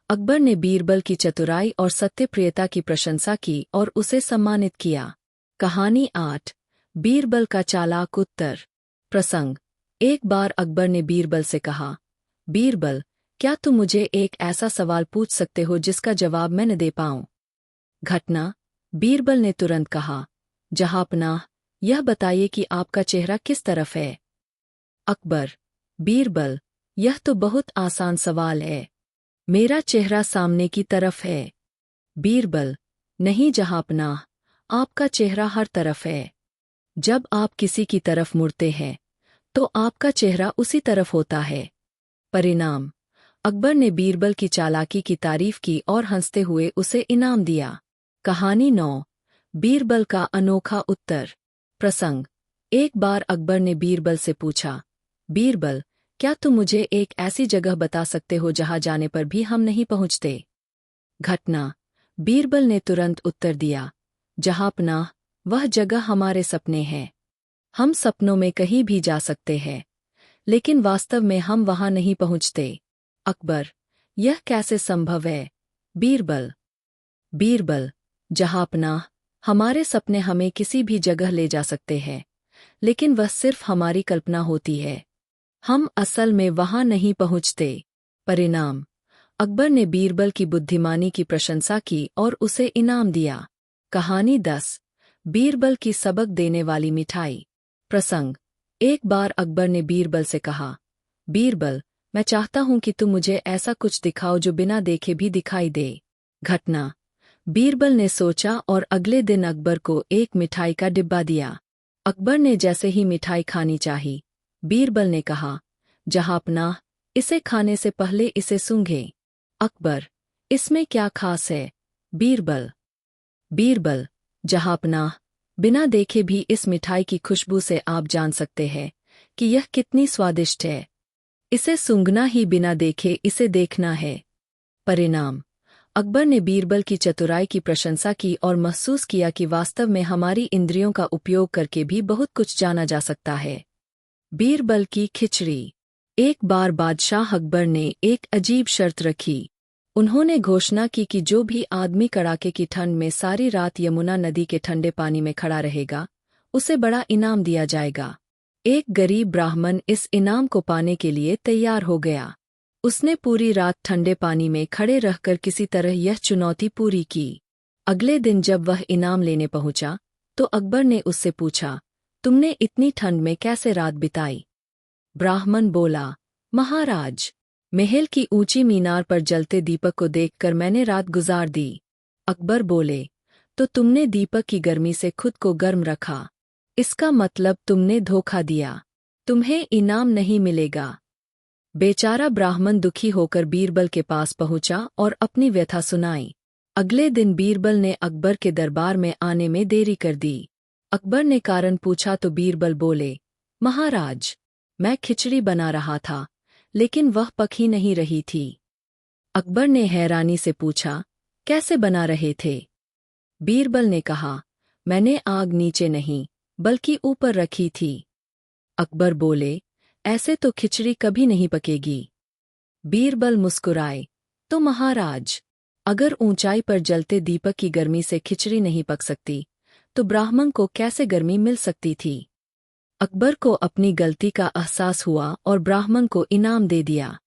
अकबर ने बीरबल की चतुराई और सत्यप्रियता की प्रशंसा की और उसे सम्मानित किया। कहानी 8। बीरबल का चालाक उत्तर। प्रसंग। एक बार अकबर ने बीरबल से कहा, बीरबल, क्या तुम मुझे एक ऐसा सवाल पूछ सकते हो जिसका जवाब मैं न दे पाऊं? घटना। बीरबल ने तुरंत कहा, जहांपनाह, यह बताइए कि आपका चेहरा किस तरफ है? अकबर। बीरबल, यह तो बहुत आसान सवाल है। मेरा चेहरा सामने की तरफ है। बीरबल। नहीं जहांपनाह, आपका चेहरा हर तरफ है। जब आप किसी की तरफ मुड़ते हैं तो आपका चेहरा उसी तरफ होता है। परिणाम। अकबर ने बीरबल की चालाकी की तारीफ की और हंसते हुए उसे इनाम दिया। कहानी 9। बीरबल का अनोखा उत्तर। प्रसंग। एक बार अकबर ने बीरबल से पूछा, बीरबल, क्या तुम मुझे एक ऐसी जगह बता सकते हो जहां जाने पर भी हम नहीं पहुंचते? घटना। बीरबल ने तुरंत उत्तर दिया, जहांपनाह, वह जगह हमारे सपने हैं। हम सपनों में कहीं भी जा सकते हैं लेकिन वास्तव में हम वहां नहीं पहुंचते। अकबर, यह कैसे संभव है? बीरबल। बीरबल, जहांपनाह, हमारे सपने हमें किसी भी जगह ले जा सकते हैं लेकिन वह सिर्फ हमारी कल्पना होती है। हम असल में वहां नहीं पहुंचते। परिणाम। अकबर ने बीरबल की बुद्धिमानी की प्रशंसा की और उसे इनाम दिया। कहानी 10। बीरबल की सबक देने वाली मिठाई। प्रसंग। एक बार अकबर ने बीरबल से कहा, बीरबल, मैं चाहता हूं कि तुम मुझे ऐसा कुछ दिखाओ जो बिना देखे भी दिखाई दे। घटना। बीरबल ने सोचा और अगले दिन अकबर को एक मिठाई का डिब्बा दिया। अकबर ने जैसे ही मिठाई खानी चाही, बीरबल ने कहा, जहांपनाह, इसे खाने से पहले इसे सूंघें। अकबर, इसमें क्या खास है? बीरबल। बीरबल, जहांपनाह, बिना देखे भी इस मिठाई की खुशबू से आप जान सकते हैं कि यह कितनी स्वादिष्ट है। इसे सूंघना ही बिना देखे इसे देखना है। परिणाम। अकबर ने बीरबल की चतुराई की प्रशंसा की और महसूस किया कि वास्तव में हमारी इंद्रियों का उपयोग करके भी बहुत कुछ जाना जा सकता है। बीरबल की खिचड़ी। एक बार बादशाह अकबर ने एक अजीब शर्त रखी। उन्होंने घोषणा की कि जो भी आदमी कड़ाके की ठंड में सारी रात यमुना नदी के ठंडे पानी में खड़ा रहेगा, उसे बड़ा इनाम दिया जाएगा। एक गरीब ब्राह्मण इस इनाम को पाने के लिए तैयार हो गया। उसने पूरी रात ठंडे पानी में खड़े रहकर किसी तरह यह चुनौती पूरी की। अगले दिन जब वह इनाम लेने पहुंचा तो अकबर ने उससे पूछा, तुमने इतनी ठंड में कैसे रात बिताई? ब्राह्मण बोला, महाराज, महल की ऊंची मीनार पर जलते दीपक को देखकर मैंने रात गुजार दी। अकबर बोले, तो तुमने दीपक की गर्मी से खुद को गर्म रखा। इसका मतलब तुमने धोखा दिया। तुम्हें इनाम नहीं मिलेगा। बेचारा ब्राह्मण दुखी होकर बीरबल के पास पहुंचा और अपनी व्यथा सुनाई। अगले दिन बीरबल ने अकबर के दरबार में आने में देरी कर दी। अकबर ने कारण पूछा तो बीरबल बोले, महाराज, मैं खिचड़ी बना रहा था, लेकिन वह पक ही नहीं रही थी। अकबर ने हैरानी से पूछा, कैसे बना रहे थे? बीरबल ने कहा, मैंने आग नीचे नहीं, बल्कि ऊपर रखी थी। अकबर बोले, ऐसे तो खिचड़ी कभी नहीं पकेगी। बीरबल मुस्कुराए, तो महाराज, अगर ऊंचाई पर जलते दीपक की गर्मी से खिचड़ी नहीं पक सकती, तो ब्राह्मण को कैसे गर्मी मिल सकती थी? अकबर को अपनी गलती का एहसास हुआ और ब्राह्मण को इनाम दे दिया।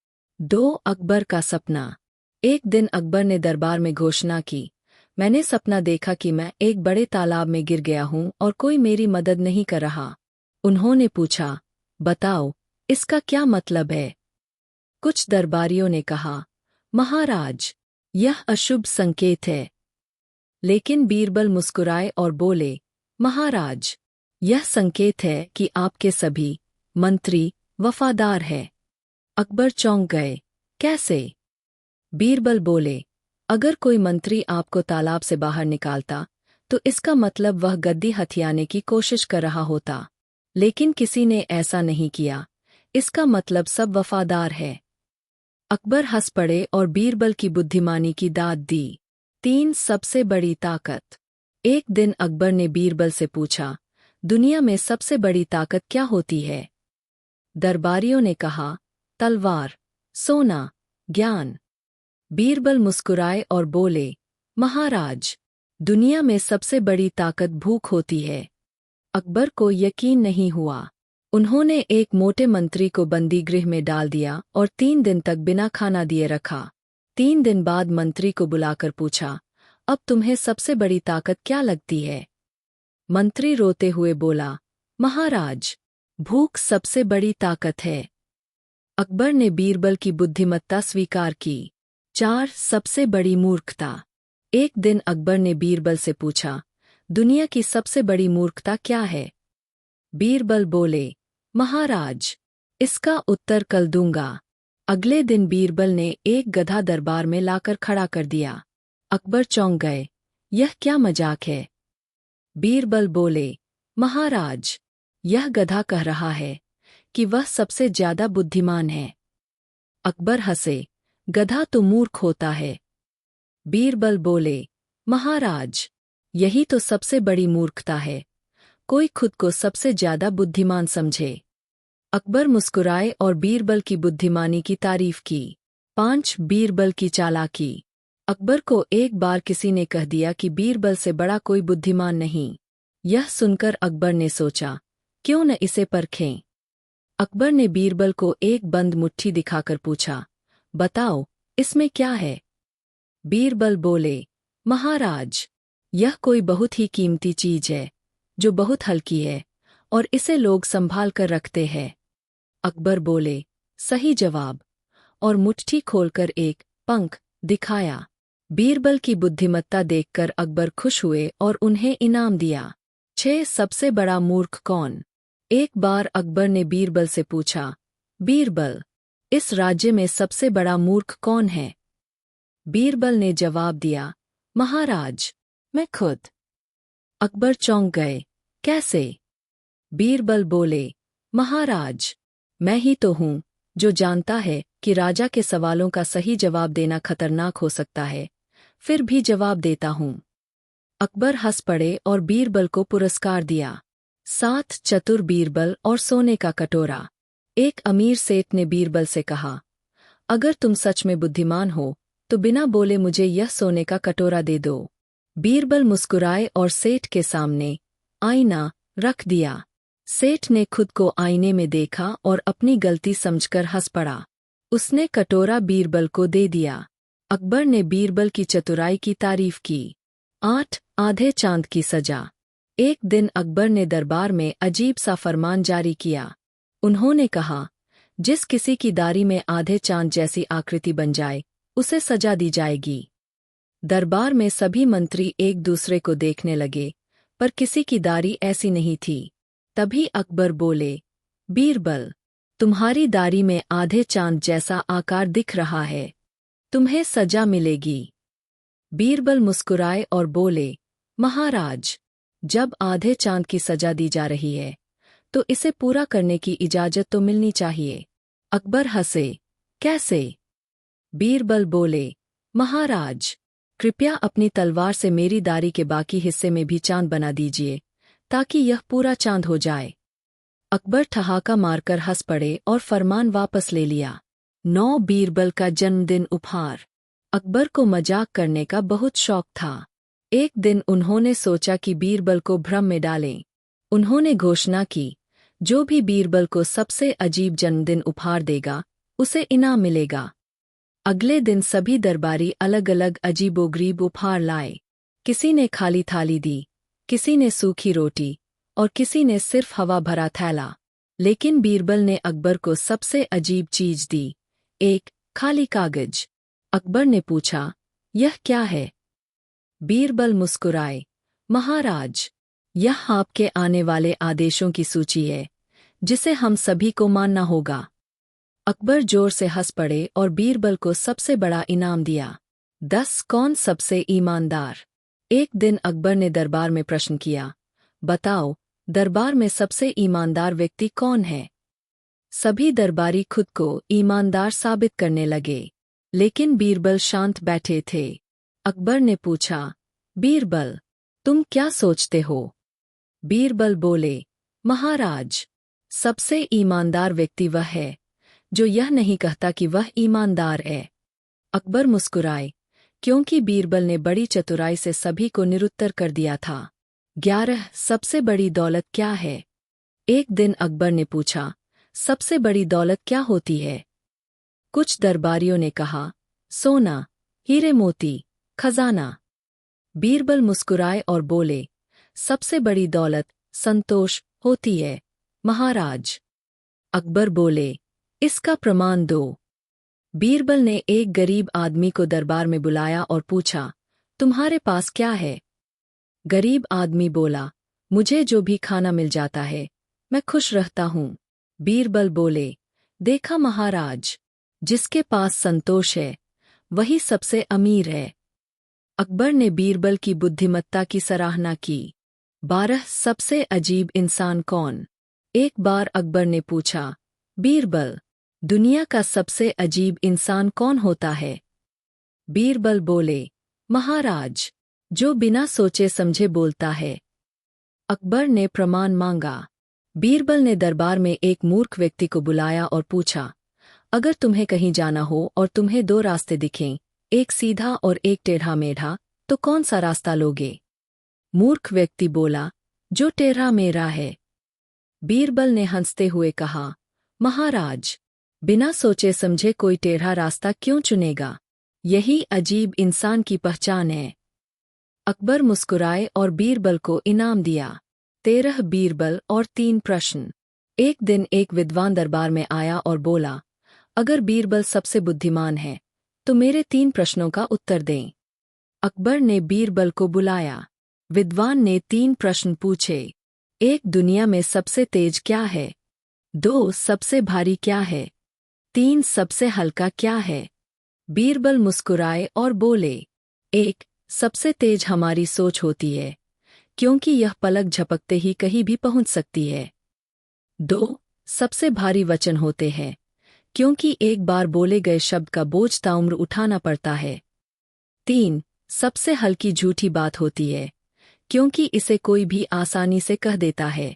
2 अकबर का सपना। एक दिन अकबर ने दरबार में घोषणा की, मैंने सपना देखा कि मैं एक बड़े तालाब में गिर गया हूं और कोई मेरी मदद नहीं कर रहा। उन्होंने पूछा, बताओ, इसका क्या मतलब है? कुछ दरबारियों ने कहा, महाराज, यह अशुभ संकेत है। लेकिन बीरबल मुस्कुराए और बोले, महाराज, यह संकेत है कि आपके सभी मंत्री वफादार हैं। अकबर चौंक गए, कैसे? बीरबल बोले, अगर कोई मंत्री आपको तालाब से बाहर निकालता, तो इसका मतलब वह गद्दी हथियाने की कोशिश कर रहा होता। लेकिन किसी ने ऐसा नहीं किया, इसका मतलब सब वफादार है। अकबर हंस पड़े और बीरबल की बुद्धिमानी की दाद दी। 3 सबसे बड़ी ताकत। एक दिन अकबर ने बीरबल से पूछा, दुनिया में सबसे बड़ी ताकत क्या होती है? दरबारियों ने कहा, तलवार, सोना, ज्ञान। बीरबल मुस्कुराए और बोले, महाराज, दुनिया में सबसे बड़ी ताकत भूख होती है। अकबर को यकीन नहीं हुआ। उन्होंने एक मोटे मंत्री को बंदी गृह में डाल दिया और 3 दिन तक बिना खाना दिए रखा। 3 दिन बाद मंत्री को बुलाकर पूछा, अब तुम्हें सबसे बड़ी ताकत क्या लगती है? मंत्री रोते हुए बोला, महाराज, भूख सबसे बड़ी ताकत है। अकबर ने बीरबल की बुद्धिमत्ता स्वीकार की। 4 सबसे बड़ी मूर्खता। एक दिन अकबर ने बीरबल से पूछा, दुनिया की सबसे बड़ी मूर्खता क्या है? बीरबल बोले, महाराज, इसका उत्तर कल दूंगा। अगले दिन बीरबल ने एक गधा दरबार में लाकर खड़ा कर दिया। अकबर चौंक गए, यह क्या मजाक है? बीरबल बोले, महाराज, यह गधा कह रहा है कि वह सबसे ज्यादा बुद्धिमान है। अकबर हंसे, गधा तो मूर्ख होता है। बीरबल बोले, महाराज, यही तो सबसे बड़ी मूर्खता है, कोई खुद को सबसे ज्यादा बुद्धिमान समझे। अकबर मुस्कुराए और बीरबल की बुद्धिमानी की तारीफ की। 5 बीरबल की चालाकी। अकबर को एक बार किसी ने कह दिया कि बीरबल से बड़ा कोई बुद्धिमान नहीं। यह सुनकर अकबर ने सोचा, क्यों न इसे परखें। अकबर ने बीरबल को एक बंद मुट्ठी दिखाकर पूछा, बताओ, इसमें क्या है? बीरबल बोले, महाराज, यह कोई बहुत ही कीमती चीज है, जो बहुत हल्की है, और इसे लोग संभाल कर रखते हैं। अकबर बोले, सही जवाब, और मुट्ठी खोलकर एक पंख दिखाया। बीरबल की बुद्धिमत्ता देखकर अकबर खुश हुए और उन्हें इनाम दिया। 6 सबसे बड़ा मूर्ख कौन? एक बार अकबर ने बीरबल से पूछा, बीरबल, इस राज्य में सबसे बड़ा मूर्ख कौन है? बीरबल ने जवाब दिया, महाराज, मैं खुद। अकबर चौंक गए, कैसे? बीरबल बोले, महाराज, मैं ही तो हूँ जो जानता है कि राजा के सवालों का सही जवाब देना खतरनाक हो सकता है, फिर भी जवाब देता हूँ। अकबर हंस पड़े और बीरबल को पुरस्कार दिया। 7 चतुर बीरबल और सोने का कटोरा। एक अमीर सेठ ने बीरबल से कहा, अगर तुम सच में बुद्धिमान हो तो बिना बोले मुझे यह सोने का कटोरा दे दो। बीरबल मुस्कुराए और सेठ के सामने आईना रख दिया। सेठ ने खुद को आईने में देखा और अपनी गलती समझकर हंस पड़ा। उसने कटोरा बीरबल को दे दिया। अकबर ने बीरबल की चतुराई की तारीफ की। 8 आधे चांद की सजा। एक दिन अकबर ने दरबार में अजीब सा फरमान जारी किया। उन्होंने कहा, जिस किसी की दाढ़ी में आधे चांद जैसी आकृति बन जाए, उसे सजा दी जाएगी। दरबार में सभी मंत्री एक दूसरे को देखने लगे, पर किसी की दाढ़ी ऐसी नहीं थी। तभी अकबर बोले, बीरबल, तुम्हारी दाढ़ी में आधे चांद जैसा आकार दिख रहा है, तुम्हें सजा मिलेगी। बीरबल मुस्कुराए और बोले, महाराज, जब आधे चांद की सजा दी जा रही है तो इसे पूरा करने की इजाजत तो मिलनी चाहिए। अकबर हंसे, कैसे? बीरबल बोले, महाराज, कृपया अपनी तलवार से मेरी दाढ़ी के बाकी हिस्से में भी चांद बना दीजिए ताकि यह पूरा चांद हो जाए। अकबर ठहाका मारकर हंस पड़े और फरमान वापस ले लिया। 9 बीरबल का जन्मदिन उपहार। अकबर को मजाक करने का बहुत शौक था। एक दिन उन्होंने सोचा कि बीरबल को भ्रम में डालें। उन्होंने घोषणा की, जो भी बीरबल को सबसे अजीब जन्मदिन उपहार देगा उसे इनाम मिलेगा। अगले दिन सभी दरबारी अलग अलग अजीबोगरीब उपहार लाए। किसी ने खाली थाली दी, किसी ने सूखी रोटी और किसी ने सिर्फ हवा भरा थैला। लेकिन बीरबल ने अकबर को सबसे अजीब चीज दी, एक खाली कागज। अकबर ने पूछा, यह क्या है? बीरबल मुस्कुराए, महाराज, यह आपके आने वाले आदेशों की सूची है जिसे हम सभी को मानना होगा। अकबर जोर से हंस पड़े और बीरबल को सबसे बड़ा इनाम दिया। 10 कौन सबसे ईमानदार? एक दिन अकबर ने दरबार में प्रश्न किया, बताओ, दरबार में सबसे ईमानदार व्यक्ति कौन है? सभी दरबारी खुद को ईमानदार साबित करने लगे, लेकिन बीरबल शांत बैठे थे। अकबर ने पूछा, बीरबल, तुम क्या सोचते हो? बीरबल बोले, महाराज, सबसे ईमानदार व्यक्ति वह है जो यह नहीं कहता कि वह ईमानदार है। अकबर मुस्कुराए, क्योंकि बीरबल ने बड़ी चतुराई से सभी को निरुत्तर कर दिया था। 11 सबसे बड़ी दौलत क्या है? एक दिन अकबर ने पूछा, सबसे बड़ी दौलत क्या होती है? कुछ दरबारियों ने कहा, सोना, हीरे मोती, खजाना। बीरबल मुस्कुराए और बोले, सबसे बड़ी दौलत संतोष होती है, महाराज। अकबर बोले, इसका प्रमाण दो। बीरबल ने एक गरीब आदमी को दरबार में बुलाया और पूछा, तुम्हारे पास क्या है? गरीब आदमी बोला, मुझे जो भी खाना मिल जाता है मैं खुश रहता हूँ। बीरबल बोले, देखा महाराज, जिसके पास संतोष है वही सबसे अमीर है। अकबर ने बीरबल की बुद्धिमत्ता की सराहना की। 12 सबसे अजीब इंसान कौन? एक बार अकबर ने पूछा, बीरबल, दुनिया का सबसे अजीब इंसान कौन होता है? बीरबल बोले, महाराज, जो बिना सोचे समझे बोलता है। अकबर ने प्रमाण मांगा। बीरबल ने दरबार में एक मूर्ख व्यक्ति को बुलाया और पूछा, अगर तुम्हें कहीं जाना हो और तुम्हें 2 रास्ते दिखें, एक सीधा और एक टेढ़ा मेढ़ा, तो कौन सा रास्ता लोगे? मूर्ख व्यक्ति बोला, जो टेढ़ा मेढ़ा है। बीरबल ने हंसते हुए कहा, महाराज, बिना सोचे समझे कोई टेढ़ा रास्ता क्यों चुनेगा? यही अजीब इंसान की पहचान है। अकबर मुस्कुराए और बीरबल को इनाम दिया। 13 बीरबल और 3 प्रश्न। एक दिन एक विद्वान दरबार में आया और बोला, अगर बीरबल सबसे बुद्धिमान है तो मेरे 3 प्रश्नों का उत्तर दें। अकबर ने बीरबल को बुलाया। विद्वान ने 3 प्रश्न पूछे। 1 दुनिया में सबसे तेज क्या है? 2 सबसे भारी क्या है? 3 सबसे हल्का क्या है? बीरबल मुस्कुराए और बोले, 1 सबसे तेज हमारी सोच होती है, क्योंकि यह पलक झपकते ही कहीं भी पहुंच सकती है। 2 सबसे भारी वचन होते हैं, क्योंकि एक बार बोले गए शब्द का बोझ ताउम्र उठाना पड़ता है। 3 सबसे हल्की झूठी बात होती है, क्योंकि इसे कोई भी आसानी से कह देता है।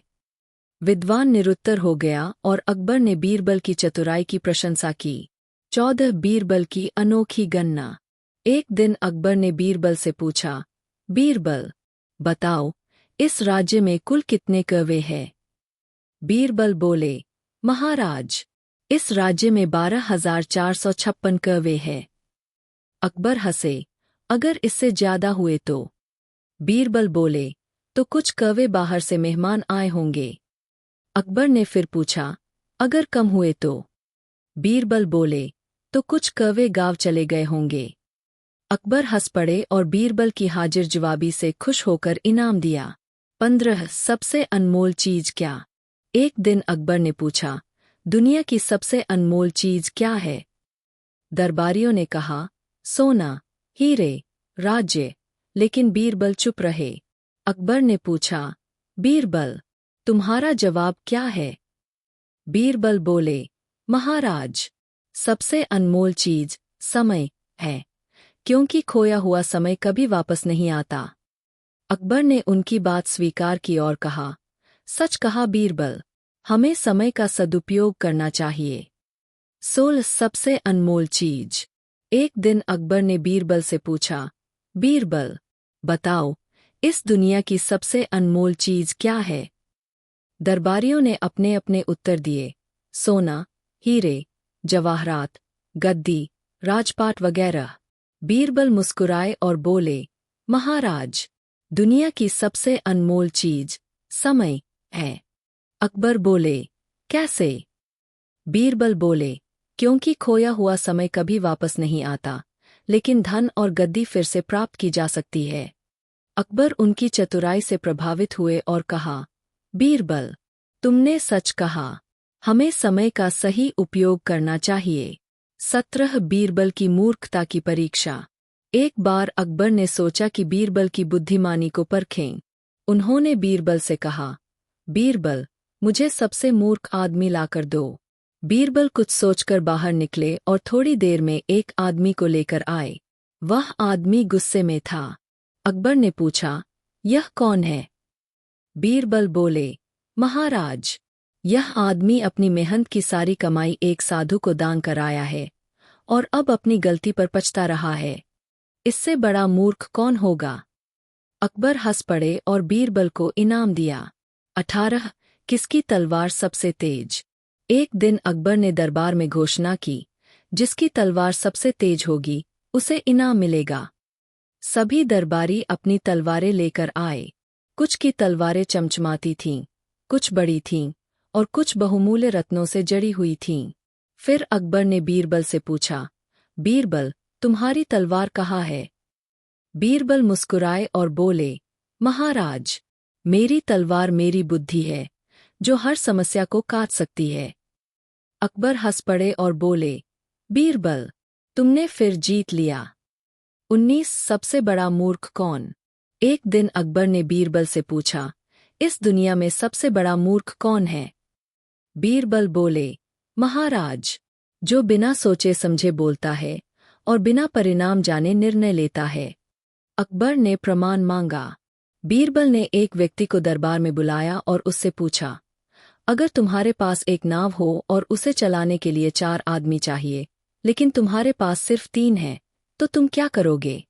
विद्वान निरुत्तर हो गया और अकबर ने बीरबल की चतुराई की प्रशंसा की। 14 बीरबल की अनोखी गणना। एक दिन अकबर ने बीरबल से पूछा, बीरबल, बताओ, इस राज्य में कुल कितने कौवे हैं? बीरबल बोले, महाराज, इस राज्य में 12,456 कौवे हैं। अकबर हंसे, अगर इससे ज्यादा हुए तो? बीरबल बोले, तो कुछ कौवे बाहर से मेहमान आए होंगे। अकबर ने फिर पूछा, अगर कम हुए तो? बीरबल बोले, तो कुछ कौवे गांव चले गए होंगे। अकबर हंस पड़े और बीरबल की हाजिर जवाबी से खुश होकर इनाम दिया। 15 सबसे अनमोल चीज क्या? एक दिन अकबर ने पूछा, दुनिया की सबसे अनमोल चीज क्या है? दरबारियों ने कहा, सोना, हीरे, राज्य। लेकिन बीरबल चुप रहे। अकबर ने पूछा, बीरबल, तुम्हारा जवाब क्या है? बीरबल बोले, महाराज, सबसे अनमोल चीज समय है, क्योंकि खोया हुआ समय कभी वापस नहीं आता। अकबर ने उनकी बात स्वीकार की और कहा, सच कहा बीरबल, हमें समय का सदुपयोग करना चाहिए। 16 सबसे अनमोल चीज। एक दिन अकबर ने बीरबल से पूछा, बीरबल, बताओ, इस दुनिया की सबसे अनमोल चीज क्या है? दरबारियों ने अपने अपने उत्तर दिए, सोना, हीरे, जवाहरात, गद्दी, राजपाट वगैरह। बीरबल मुस्कुराए और बोले, महाराज, दुनिया की सबसे अनमोल चीज समय है। अकबर बोले, कैसे? बीरबल बोले, क्योंकि खोया हुआ समय कभी वापस नहीं आता, लेकिन धन और गद्दी फिर से प्राप्त की जा सकती है। अकबर उनकी चतुराई से प्रभावित हुए और कहा, बीरबल, तुमने सच कहा, हमें समय का सही उपयोग करना चाहिए। 17 बीरबल की मूर्खता की परीक्षा। एक बार अकबर ने सोचा कि बीरबल की बुद्धिमानी को परखें। उन्होंने बीरबल से कहा, बीरबल, मुझे सबसे मूर्ख आदमी लाकर दो। बीरबल कुछ सोचकर बाहर निकले और थोड़ी देर में एक आदमी को लेकर आए। वह आदमी गुस्से में था। अकबर ने पूछा, यह कौन है? बीरबल बोले, महाराज, यह आदमी अपनी मेहनत की सारी कमाई एक साधु को दान कराया है और अब अपनी गलती पर पछता रहा है। इससे बड़ा मूर्ख कौन होगा? अकबर हंस पड़े और बीरबल को इनाम दिया। 18 किसकी तलवार सबसे तेज? एक दिन अकबर ने दरबार में घोषणा की, जिसकी तलवार सबसे तेज होगी उसे इनाम मिलेगा। सभी दरबारी अपनी तलवारें लेकर आए। कुछ की तलवारें चमचमाती थीं, कुछ बड़ी थीं और कुछ बहुमूल्य रत्नों से जड़ी हुई थीं। फिर अकबर ने बीरबल से पूछा, बीरबल, तुम्हारी तलवार कहाँ है? बीरबल मुस्कुराए और बोले, महाराज, मेरी तलवार मेरी बुद्धि है, जो हर समस्या को काट सकती है। अकबर हंस पड़े और बोले, बीरबल, तुमने फिर जीत लिया। 19 सबसे बड़ा मूर्ख कौन? एक दिन अकबर ने बीरबल से पूछा, इस दुनिया में सबसे बड़ा मूर्ख कौन है? बीरबल बोले, महाराज, जो बिना सोचे समझे बोलता है और बिना परिणाम जाने निर्णय लेता है। अकबर ने प्रमाण मांगा। बीरबल ने एक व्यक्ति को दरबार में बुलाया और उससे पूछा, अगर तुम्हारे पास एक नाव हो और उसे चलाने के लिए 4 आदमी चाहिए, लेकिन तुम्हारे पास सिर्फ 3 हैं, तो तुम क्या करोगे?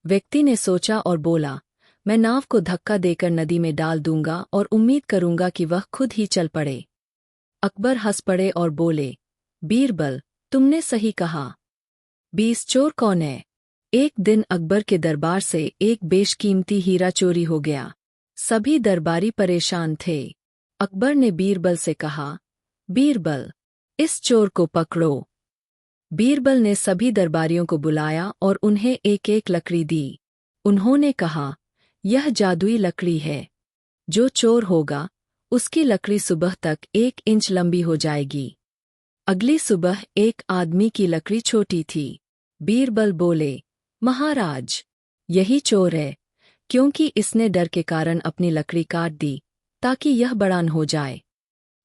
व्यक्ति ने सोचा और बोला, मैं नाव को धक्का देकर नदी में डाल दूंगा और उम्मीद करूंगा कि वह खुद ही चल पड़े। अकबर हंस पड़े और बोले, बीरबल, तुमने सही कहा। 20 चोर कौन है? एक दिन अकबर के दरबार से एक बेशकीमती हीरा चोरी हो गया। सभी दरबारी परेशान थे। अकबर ने बीरबल से कहा, बीरबल, इस चोर को पकड़ो। बीरबल ने सभी दरबारियों को बुलाया और उन्हें एक एक लकड़ी दी। उन्होंने कहा, यह जादुई लकड़ी है। जो चोर होगा, उसकी लकड़ी सुबह तक 1 इंच लंबी हो जाएगी। अगली सुबह एक आदमी की लकड़ी छोटी थी। बीरबल बोले, महाराज, यही चोर है, क्योंकि इसने डर के कारण अपनी लकड़ी काट दी, ताकि यह बड़ा न हो जाए।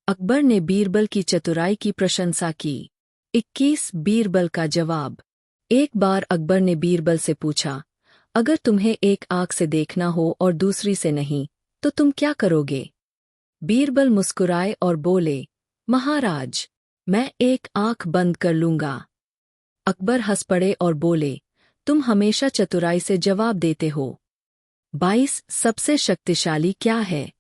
अकबर ने बीरबल की चतुराई की प्रशंसा की। 21 बीरबल का जवाब। एक बार अकबर ने बीरबल से पूछा, अगर तुम्हें एक आंख से देखना हो और दूसरी से नहीं, तो तुम क्या करोगे? बीरबल मुस्कुराए और बोले, महाराज, मैं एक आंख बंद कर लूंगा। अकबर हंस पड़े और बोले, तुम हमेशा चतुराई से जवाब देते हो। 22 सबसे शक्तिशाली क्या है?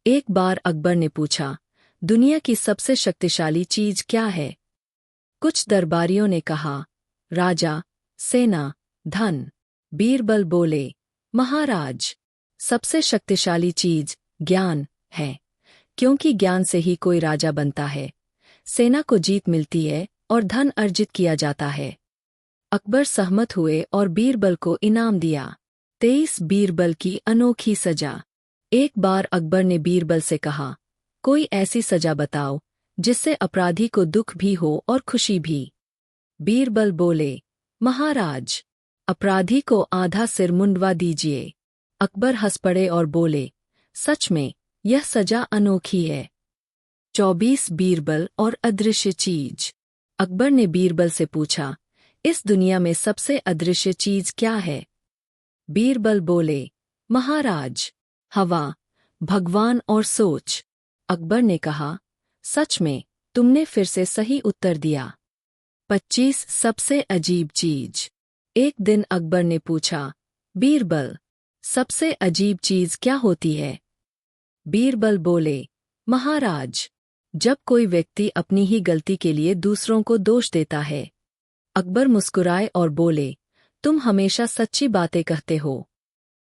एक बार अकबर ने पूछा, दुनिया की सबसे शक्तिशाली चीज क्या है? कुछ दरबारियों ने कहा, राजा, सेना, धन। बीरबल बोले, महाराज, सबसे शक्तिशाली चीज ज्ञान है, क्योंकि ज्ञान से ही कोई राजा बनता है, सेना को जीत मिलती है और धन अर्जित किया जाता है। अकबर सहमत हुए और बीरबल को इनाम दिया। 23 बीरबल की अनोखी सजा। एक बार अकबर ने बीरबल से कहा, कोई ऐसी सजा बताओ जिससे अपराधी को दुख भी हो और खुशी भी। बीरबल बोले, महाराज, अपराधी को आधा सिर मुंडवा दीजिए। अकबर हंस पड़े और बोले, सच में यह सजा अनोखी है। 24 बीरबल और अदृश्य चीज। अकबर ने बीरबल से पूछा, इस दुनिया में सबसे अदृश्य चीज क्या है? बीरबल बोले, महाराज, हवा, भगवान और सोच। अकबर ने कहा, सच में तुमने फिर से सही उत्तर दिया। 25 सबसे अजीब चीज। एक दिन अकबर ने पूछा, बीरबल, सबसे अजीब चीज क्या होती है? बीरबल बोले, महाराज, जब कोई व्यक्ति अपनी ही गलती के लिए दूसरों को दोष देता है। अकबर मुस्कुराए और बोले, तुम हमेशा सच्ची बातें कहते हो।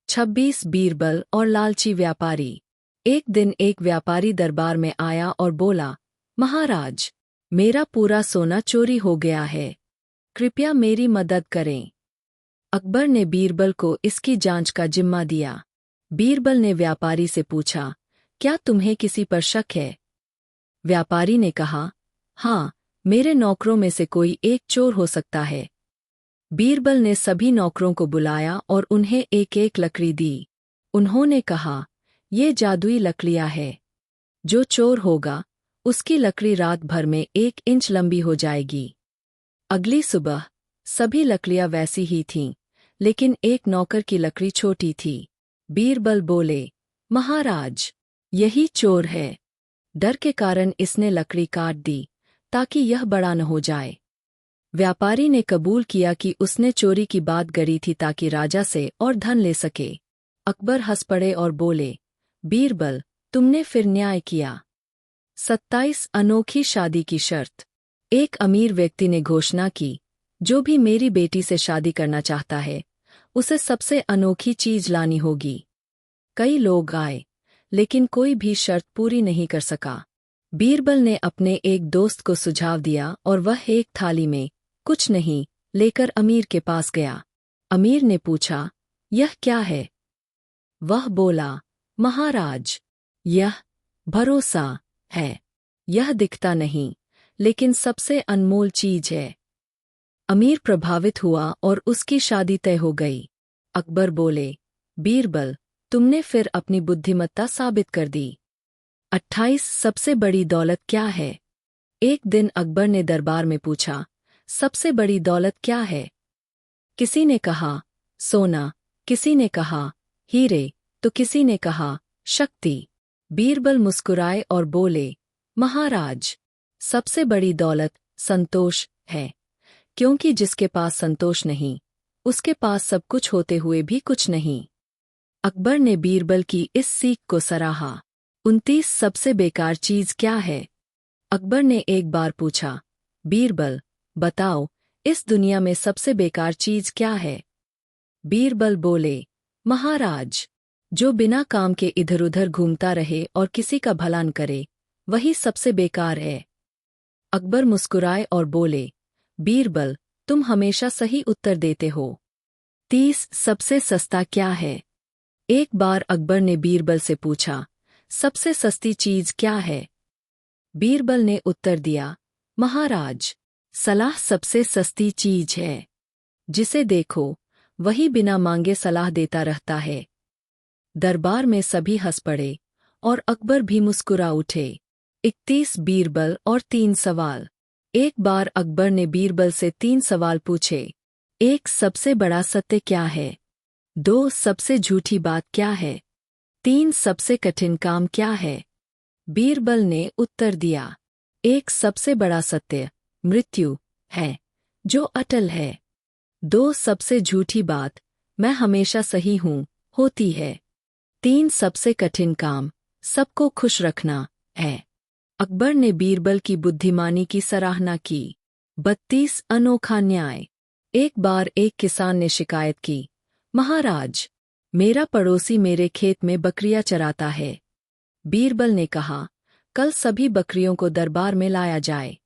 26 बीरबल और लालची व्यापारी। एक दिन एक व्यापारी दरबार में आया और बोला, महाराज, मेरा पूरा सोना चोरी हो गया है, कृपया मेरी मदद करें। अकबर ने बीरबल को इसकी जांच का जिम्मा दिया। बीरबल ने व्यापारी से पूछा, क्या तुम्हें किसी पर शक है? व्यापारी ने कहा, हाँ, मेरे नौकरों में से कोई एक चोर हो सकता है। बीरबल ने सभी नौकरों को बुलाया और उन्हें एक एक लकड़ी दी। उन्होंने कहा, ये जादुई लकड़ियां है। जो चोर होगा उसकी लकड़ी रात भर में 1 इंच लंबी हो जाएगी। अगली सुबह सभी लकड़ियां वैसी ही थीं, लेकिन एक नौकर की लकड़ी छोटी थी। बीरबल बोले, महाराज, यही चोर है। डर के कारण इसने लकड़ी काट दी ताकि यह बड़ा न हो जाए। व्यापारी ने कबूल किया कि उसने चोरी की बात गढ़ी थी ताकि राजा से और धन ले सके। अकबर हंस पड़े और बोले, बीरबल, तुमने फिर न्याय किया। 27 अनोखी शादी की शर्त। एक अमीर व्यक्ति ने घोषणा की, जो भी मेरी बेटी से शादी करना चाहता है उसे सबसे अनोखी चीज लानी होगी। कई लोग आए, लेकिन कोई भी शर्त पूरी नहीं कर सका। बीरबल ने अपने एक दोस्त को सुझाव दिया और वह एक थाली में कुछ नहीं लेकर अमीर के पास गया। अमीर ने पूछा, यह क्या है? वह बोला, महाराज, यह भरोसा है। यह दिखता नहीं, लेकिन सबसे अनमोल चीज है। अमीर प्रभावित हुआ और उसकी शादी तय हो गई। अकबर बोले, बीरबल, तुमने फिर अपनी बुद्धिमत्ता साबित कर दी। 28 सबसे बड़ी दौलत क्या है? एक दिन अकबर ने दरबार में पूछा, सबसे बड़ी दौलत क्या है? किसी ने कहा, सोना, किसी ने कहा, हीरे, तो किसी ने कहा, शक्ति। बीरबल मुस्कुराए और बोले, महाराज, सबसे बड़ी दौलत संतोष है, क्योंकि जिसके पास संतोष नहीं, उसके पास सब कुछ होते हुए भी कुछ नहीं। अकबर ने बीरबल की इस सीख को सराहा। 29 सबसे बेकार चीज क्या है? अकबर ने एक बार पूछा, बीरबल, बताओ, इस दुनिया में सबसे बेकार चीज क्या है? बीरबल बोले, महाराज, जो बिना काम के इधर उधर घूमता रहे और किसी का भला न करे, वही सबसे बेकार है। अकबर मुस्कुराए और बोले, बीरबल, तुम हमेशा सही उत्तर देते हो। 30 सबसे सस्ता क्या है? एक बार अकबर ने बीरबल से पूछा, सबसे सस्ती चीज क्या है? बीरबल ने उत्तर दिया, महाराज, सलाह सबसे सस्ती चीज है। जिसे देखो वही बिना मांगे सलाह देता रहता है। दरबार में सभी हंस पड़े और अकबर भी मुस्कुरा उठे। 31 बीरबल और 3 सवाल। एक बार अकबर ने बीरबल से 3 सवाल पूछे। 1 सबसे बड़ा सत्य क्या है? 2 सबसे झूठी बात क्या है? 3 सबसे कठिन काम क्या है? बीरबल ने उत्तर दिया, 1 सबसे बड़ा सत्य मृत्यु है, जो अटल है। 2 सबसे झूठी बात, मैं हमेशा सही हूँ, होती है। 3 सबसे कठिन काम, सबको खुश रखना है। अकबर ने बीरबल की बुद्धिमानी की सराहना की। 32 अनोखा न्याय। एक बार एक किसान ने शिकायत की, महाराज, मेरा पड़ोसी मेरे खेत में बकरियां चराता है। बीरबल ने कहा, कल सभी बकरियों को दरबार में लाया जाए।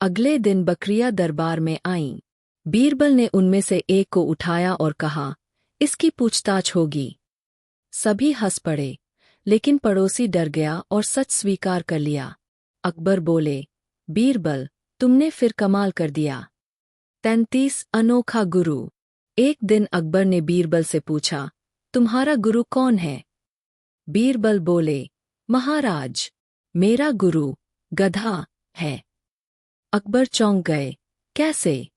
अगले दिन बकरियां दरबार में आईं। बीरबल ने उनमें से एक को उठाया और कहा, इसकी पूछताछ होगी। सभी हंस पड़े, लेकिन पड़ोसी डर गया और सच स्वीकार कर लिया। अकबर बोले, बीरबल, तुमने फिर कमाल कर दिया। 33 अनोखा गुरु। एक दिन अकबर ने बीरबल से पूछा, तुम्हारा गुरु कौन है? बीरबल बोले, महाराज, मेरा गुरु गधा है। अकबर चौंक गए, कैसे?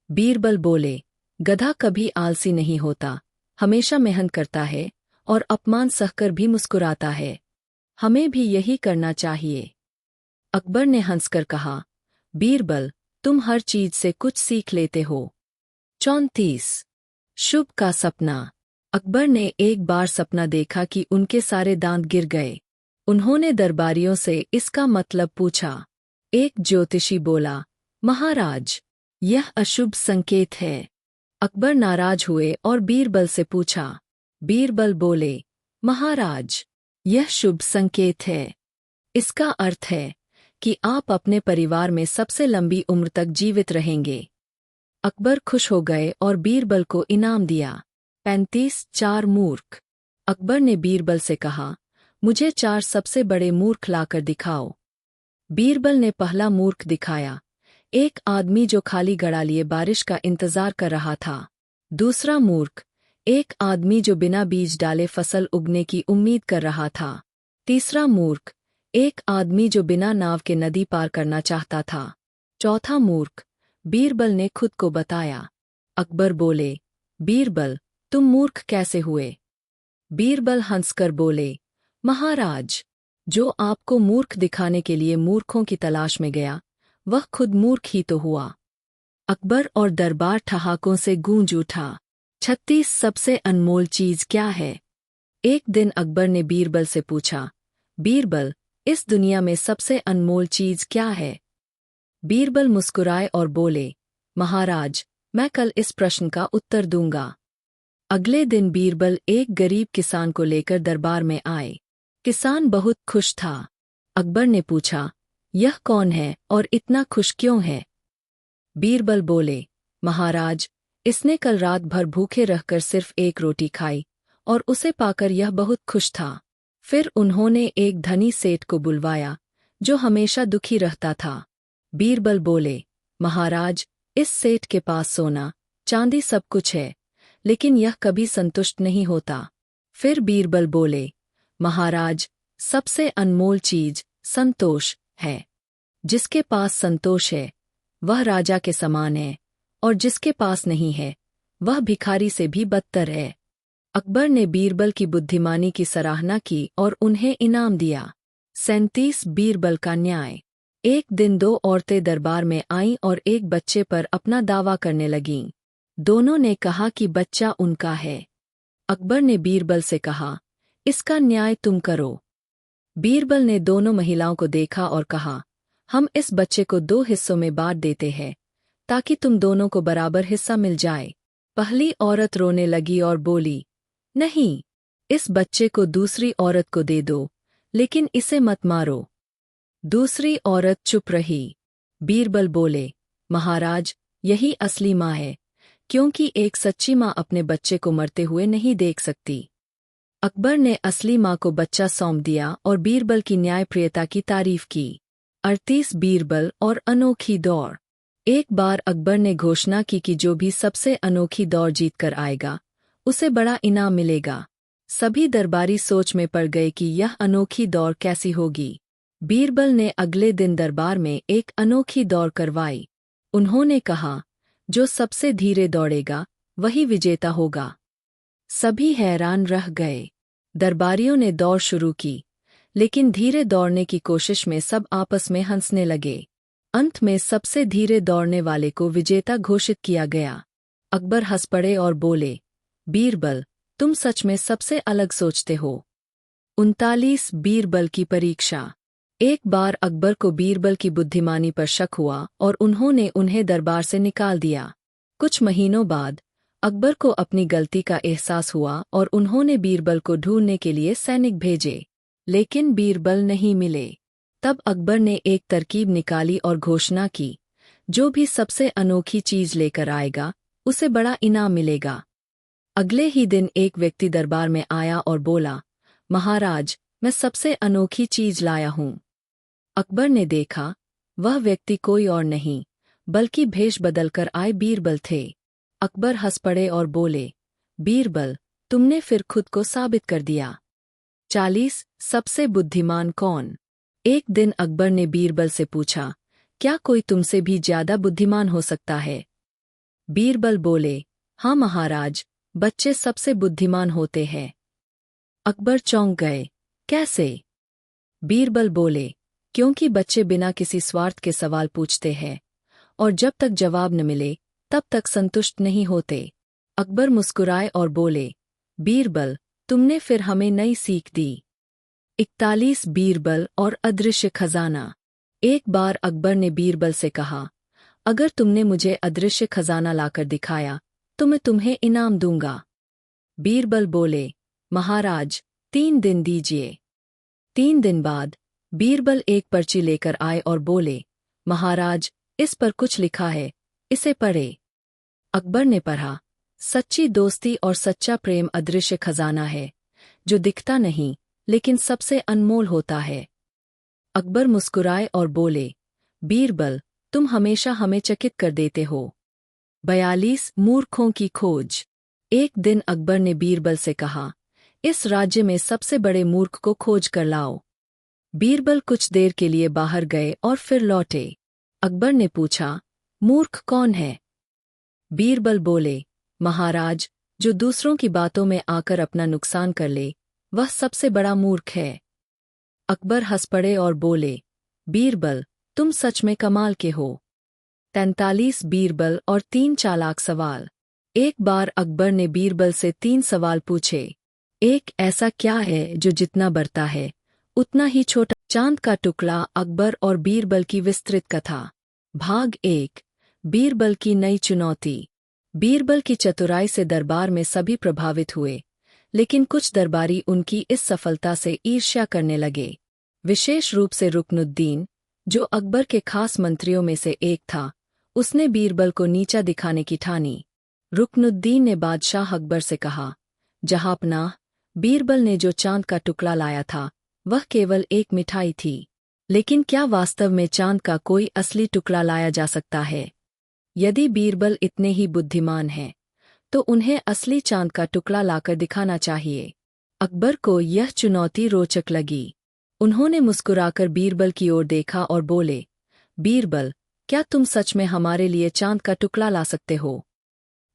बीरबल बोले, गधा कभी आलसी नहीं होता, हमेशा मेहनत करता है और अपमान सहकर भी मुस्कुराता है। हमें भी यही करना चाहिए। अकबर ने हंसकर कहा, बीरबल, तुम हर चीज से कुछ सीख लेते हो। 34 शुभ का सपना। अकबर ने एक बार सपना देखा कि उनके सारे दांत गिर गए। उन्होंने दरबारियों से इसका मतलब पूछा। एक ज्योतिषी बोला, महाराज, यह अशुभ संकेत है। अकबर नाराज हुए और बीरबल से पूछा। बीरबल बोले, महाराज, यह शुभ संकेत है। इसका अर्थ है कि आप अपने परिवार में सबसे लंबी उम्र तक जीवित रहेंगे। अकबर खुश हो गए और बीरबल को इनाम दिया। 35 चार मूर्ख। अकबर ने बीरबल से कहा, मुझे 4 सबसे बड़े मूर्ख लाकर दिखाओ। बीरबल ने पहला मूर्ख दिखाया, एक आदमी जो खाली घड़ा लिए बारिश का इंतजार कर रहा था। दूसरा मूर्ख, एक आदमी जो बिना बीज डाले फसल उगने की उम्मीद कर रहा था। तीसरा मूर्ख, एक आदमी जो बिना नाव के नदी पार करना चाहता था। चौथा मूर्ख, बीरबल ने खुद को बताया। अकबर बोले, बीरबल, तुम मूर्ख कैसे हुए? बीरबल हंसकर बोले, महाराज, जो आपको मूर्ख दिखाने के लिए मूर्खों की तलाश में गया, वह खुद मूर्ख ही तो हुआ। अकबर और दरबार ठहाकों से गूंज उठा। 36 सबसे अनमोल चीज क्या है? एक दिन अकबर ने बीरबल से पूछा, बीरबल, इस दुनिया में सबसे अनमोल चीज क्या है? बीरबल मुस्कुराए और बोले, महाराज, मैं कल इस प्रश्न का उत्तर दूंगा। अगले दिन बीरबल एक गरीब किसान को लेकर दरबार में आए। किसान बहुत खुश था। अकबर ने पूछा, यह कौन है और इतना खुश क्यों है? बीरबल बोले, महाराज, इसने कल रात भर भूखे रहकर सिर्फ एक रोटी खाई और उसे पाकर यह बहुत खुश था। फिर उन्होंने एक धनी सेठ को बुलवाया, जो हमेशा दुखी रहता था। बीरबल बोले, महाराज, इस सेठ के पास सोना, चांदी सब कुछ है, लेकिन यह कभी संतुष्ट नहीं होता। फिर बीरबल बोले, महाराज, सबसे अनमोल चीज संतोष है। जिसके पास संतोष है, वह राजा के समान है, और जिसके पास नहीं है, वह भिखारी से भी बदतर है। अकबर ने बीरबल की बुद्धिमानी की सराहना की और उन्हें इनाम दिया। 37 बीरबल का न्याय। एक दिन 2 औरतें दरबार में आईं और एक बच्चे पर अपना दावा करने लगीं। दोनों ने कहा कि बच्चा उनका है। अकबर ने बीरबल से कहा, इसका न्याय तुम करो। बीरबल ने दोनों महिलाओं को देखा और कहा, हम इस बच्चे को 2 हिस्सों में बांट देते हैं, ताकि तुम दोनों को बराबर हिस्सा मिल जाए। पहली औरत रोने लगी और बोली, नहीं, इस बच्चे को दूसरी औरत को दे दो, लेकिन इसे मत मारो। दूसरी औरत चुप रही। बीरबल बोले, महाराज, यही असली माँ है, क्योंकि एक सच्ची माँ अपने बच्चे को मरते हुए नहीं देख सकती। अकबर ने असली माँ को बच्चा सौंप दिया और बीरबल की न्यायप्रियता की तारीफ की। 38 बीरबल और अनोखी दौड़। एक बार अकबर ने घोषणा की कि जो भी सबसे अनोखी दौड़ जीतकर आएगा, उसे बड़ा इनाम मिलेगा। सभी दरबारी सोच में पड़ गए कि यह अनोखी दौड़ कैसी होगी। बीरबल ने अगले दिन दरबार में एक अनोखी दौड़ करवाई। उन्होंने कहा, जो सबसे धीरे दौड़ेगा, वही विजेता होगा। सभी हैरान रह गए। दरबारियों ने दौड़ शुरू की, लेकिन धीरे दौड़ने की कोशिश में सब आपस में हंसने लगे। अंत में सबसे धीरे दौड़ने वाले को विजेता घोषित किया गया। अकबर हंस पड़े और बोले, बीरबल, तुम सच में सबसे अलग सोचते हो। 39 बीरबल की परीक्षा। एक बार अकबर को बीरबल की बुद्धिमानी पर शक हुआ और उन्होंने उन्हें दरबार से निकाल दिया। कुछ महीनों बाद अकबर को अपनी गलती का एहसास हुआ और उन्होंने बीरबल को ढूंढने के लिए सैनिक भेजे, लेकिन बीरबल नहीं मिले। तब अकबर ने एक तरकीब निकाली और घोषणा की, जो भी सबसे अनोखी चीज लेकर आएगा, उसे बड़ा इनाम मिलेगा। अगले ही दिन एक व्यक्ति दरबार में आया और बोला, महाराज, मैं सबसे अनोखी चीज लाया हूँ। अकबर ने देखा, वह व्यक्ति कोई और नहीं बल्कि भेष बदलकर आए बीरबल थे। अकबर हंस पड़े और बोले, बीरबल, तुमने फिर खुद को साबित कर दिया। 40 सबसे बुद्धिमान कौन? एक दिन अकबर ने बीरबल से पूछा, क्या कोई तुमसे भी ज्यादा बुद्धिमान हो सकता है? बीरबल बोले, हाँ महाराज, बच्चे सबसे बुद्धिमान होते हैं। अकबर चौंक गए, कैसे? बीरबल बोले, क्योंकि बच्चे बिना किसी स्वार्थ के सवाल पूछते हैं और जब तक जवाब न मिले तब तक संतुष्ट नहीं होते। अकबर मुस्कुराए और बोले, बीरबल, तुमने फिर हमें नई सीख दी। 41 बीरबल और अदृश्य खजाना। एक बार अकबर ने बीरबल से कहा, अगर तुमने मुझे अदृश्य खजाना लाकर दिखाया तो मैं तुम्हें इनाम दूंगा। बीरबल बोले, महाराज, 3 दिन दीजिए। 3 दिन बाद बीरबल एक पर्ची लेकर आए और बोले, महाराज, इस पर कुछ लिखा है, इसे पढ़े। अकबर ने पढ़ा, सच्ची दोस्ती और सच्चा प्रेम अदृश्य खजाना है जो दिखता नहीं लेकिन सबसे अनमोल होता है। अकबर मुस्कुराए और बोले, बीरबल, तुम हमेशा हमें चकित कर देते हो। 42 मूर्खों की खोज। एक दिन अकबर ने बीरबल से कहा, इस राज्य में सबसे बड़े मूर्ख को खोज कर लाओ। बीरबल कुछ देर के लिए बाहर गए और फिर लौटे। अकबर ने पूछा, मूर्ख कौन है? बीरबल बोले, महाराज, जो दूसरों की बातों में आकर अपना नुकसान कर ले, वह सबसे बड़ा मूर्ख है। अकबर हंस पड़े और बोले, बीरबल, तुम सच में कमाल के हो। 43 बीरबल और 3 चालाक सवाल। एक बार अकबर ने बीरबल से 3 सवाल पूछे। एक, ऐसा क्या है जो जितना बढ़ता है उतना ही छोटा? चांद का टुकड़ा। अकबर और बीरबल की विस्तृत कथा। भाग 1। बीरबल की नई चुनौती। बीरबल की चतुराई से दरबार में सभी प्रभावित हुए, लेकिन कुछ दरबारी उनकी इस सफलता से ईर्ष्या करने लगे। विशेष रूप से रुकनुद्दीन, जो अकबर के खास मंत्रियों में से एक था, उसने बीरबल को नीचा दिखाने की ठानी। रुकनुद्दीन ने बादशाह अकबर से कहा, जहांपनाह, बीरबल ने जो चांद का टुकड़ा लाया था वह केवल एक मिठाई थी, लेकिन क्या वास्तव में चांद का कोई असली टुकड़ा लाया जा सकता है? यदि बीरबल इतने ही बुद्धिमान हैं, तो उन्हें असली चांद का टुकड़ा लाकर दिखाना चाहिए। अकबर को यह चुनौती रोचक लगी। उन्होंने मुस्कुराकर बीरबल की ओर देखा और बोले, बीरबल, क्या तुम सच में हमारे लिए चांद का टुकड़ा ला सकते हो?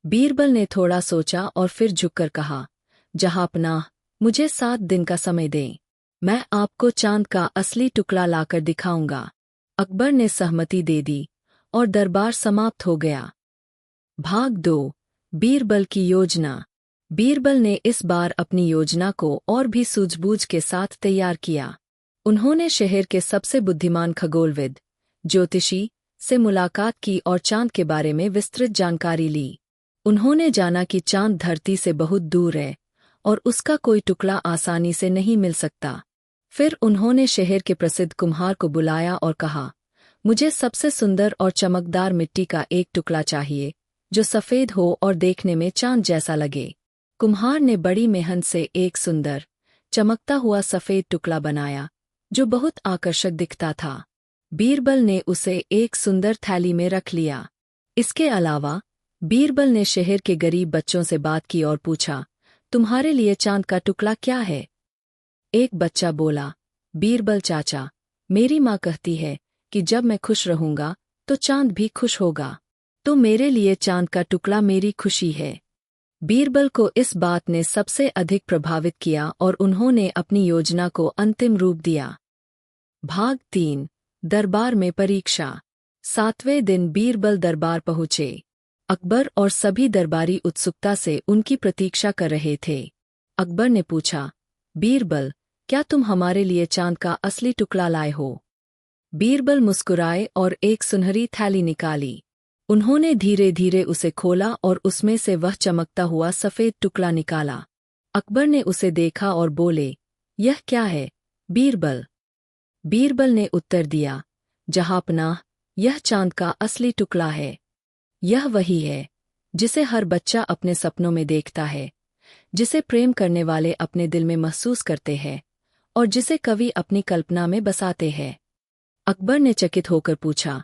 बीरबल ने थोड़ा सोचा और फिर झुककर कहा, जहांपनाह, मुझे 7 दिन का समय दें, मैं आपको चांद का असली टुकड़ा लाकर दिखाऊंगा। अकबर ने सहमति दे दी और दरबार समाप्त हो गया। भाग 2। बीरबल की योजना। बीरबल ने इस बार अपनी योजना को और भी सूझबूझ के साथ तैयार किया। उन्होंने शहर के सबसे बुद्धिमान खगोलविद, ज्योतिषी से मुलाकात की और चांद के बारे में विस्तृत जानकारी ली। उन्होंने जाना कि चांद धरती से बहुत दूर है और उसका कोई टुकड़ा आसानी से नहीं मिल सकता। फिर उन्होंने शहर के प्रसिद्ध कुम्हार को बुलाया और कहा, मुझे सबसे सुंदर और चमकदार मिट्टी का एक टुकड़ा चाहिए जो सफ़ेद हो और देखने में चांद जैसा लगे। कुम्हार ने बड़ी मेहनत से एक सुंदर, चमकता हुआ सफ़ेद टुकड़ा बनाया जो बहुत आकर्षक दिखता था। बीरबल ने उसे एक सुंदर थैली में रख लिया। इसके अलावा बीरबल ने शहर के गरीब बच्चों से बात की और पूछा, तुम्हारे लिए चांद का टुकड़ा क्या है? एक बच्चा बोला, बीरबल चाचा, मेरी माँ कहती है कि जब मैं खुश रहूंगा तो चांद भी खुश होगा, तो मेरे लिए चांद का टुकड़ा मेरी खुशी है। बीरबल को इस बात ने सबसे अधिक प्रभावित किया और उन्होंने अपनी योजना को अंतिम रूप दिया। भाग 3। दरबार में परीक्षा। 7वें दिन बीरबल दरबार पहुँचे। अकबर और सभी दरबारी उत्सुकता से उनकी प्रतीक्षा कर रहे थे। अकबर ने पूछा, बीरबल, क्या तुम हमारे लिए चांद का असली टुकड़ा लाए हो? बीरबल मुस्कुराए और एक सुनहरी थैली निकाली। उन्होंने धीरे धीरे उसे खोला और उसमें से वह चमकता हुआ सफ़ेद टुकड़ा निकाला। अकबर ने उसे देखा और बोले, यह क्या है, बीरबल? बीरबल ने उत्तर दिया, जहांपनाह, यह चांद का असली टुकड़ा है। यह वही है जिसे हर बच्चा अपने सपनों में देखता है, जिसे प्रेम करने वाले अपने दिल में महसूस करते हैं और जिसे कवि अपनी कल्पना में बसाते हैं। अकबर ने चकित होकर पूछा,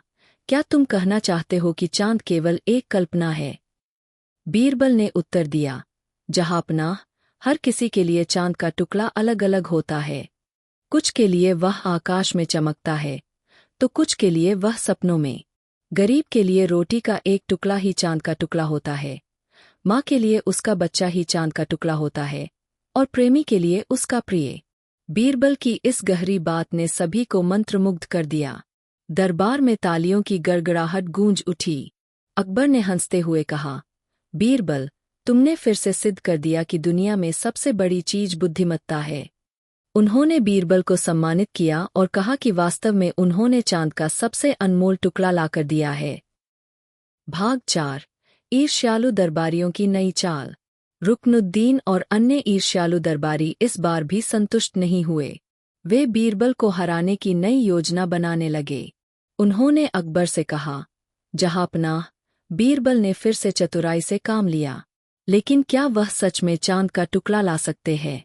क्या तुम कहना चाहते हो कि चांद केवल एक कल्पना है? बीरबल ने उत्तर दिया, जहांपनाह, हर किसी के लिए चांद का टुकड़ा अलग अलग होता है। कुछ के लिए वह आकाश में चमकता है, तो कुछ के लिए वह सपनों में। गरीब के लिए रोटी का एक टुकड़ा ही चांद का टुकड़ा होता है, माँ के लिए उसका बच्चा ही चांद का टुकड़ा होता है, और प्रेमी के लिए उसका प्रिय। बीरबल की इस गहरी बात ने सभी को मंत्रमुग्ध कर दिया। दरबार में तालियों की गड़गड़ाहट गूंज उठी। अकबर ने हंसते हुए कहा, बीरबल, तुमने फिर से सिद्ध कर दिया कि दुनिया में सबसे बड़ी चीज बुद्धिमत्ता है। उन्होंने बीरबल को सम्मानित किया और कहा कि वास्तव में उन्होंने चांद का सबसे अनमोल टुकड़ा लाकर दिया है। भाग 4। ईर्ष्यालु दरबारियों की नई चाल। रुकनुद्दीन और अन्य ईर्ष्यालु दरबारी इस बार भी संतुष्ट नहीं हुए। वे बीरबल को हराने की नई योजना बनाने लगे। उन्होंने अकबर से कहा, जहांपनाह, बीरबल ने फिर से चतुराई से काम लिया, लेकिन क्या वह सच में चांद का टुकड़ा ला सकते हैं?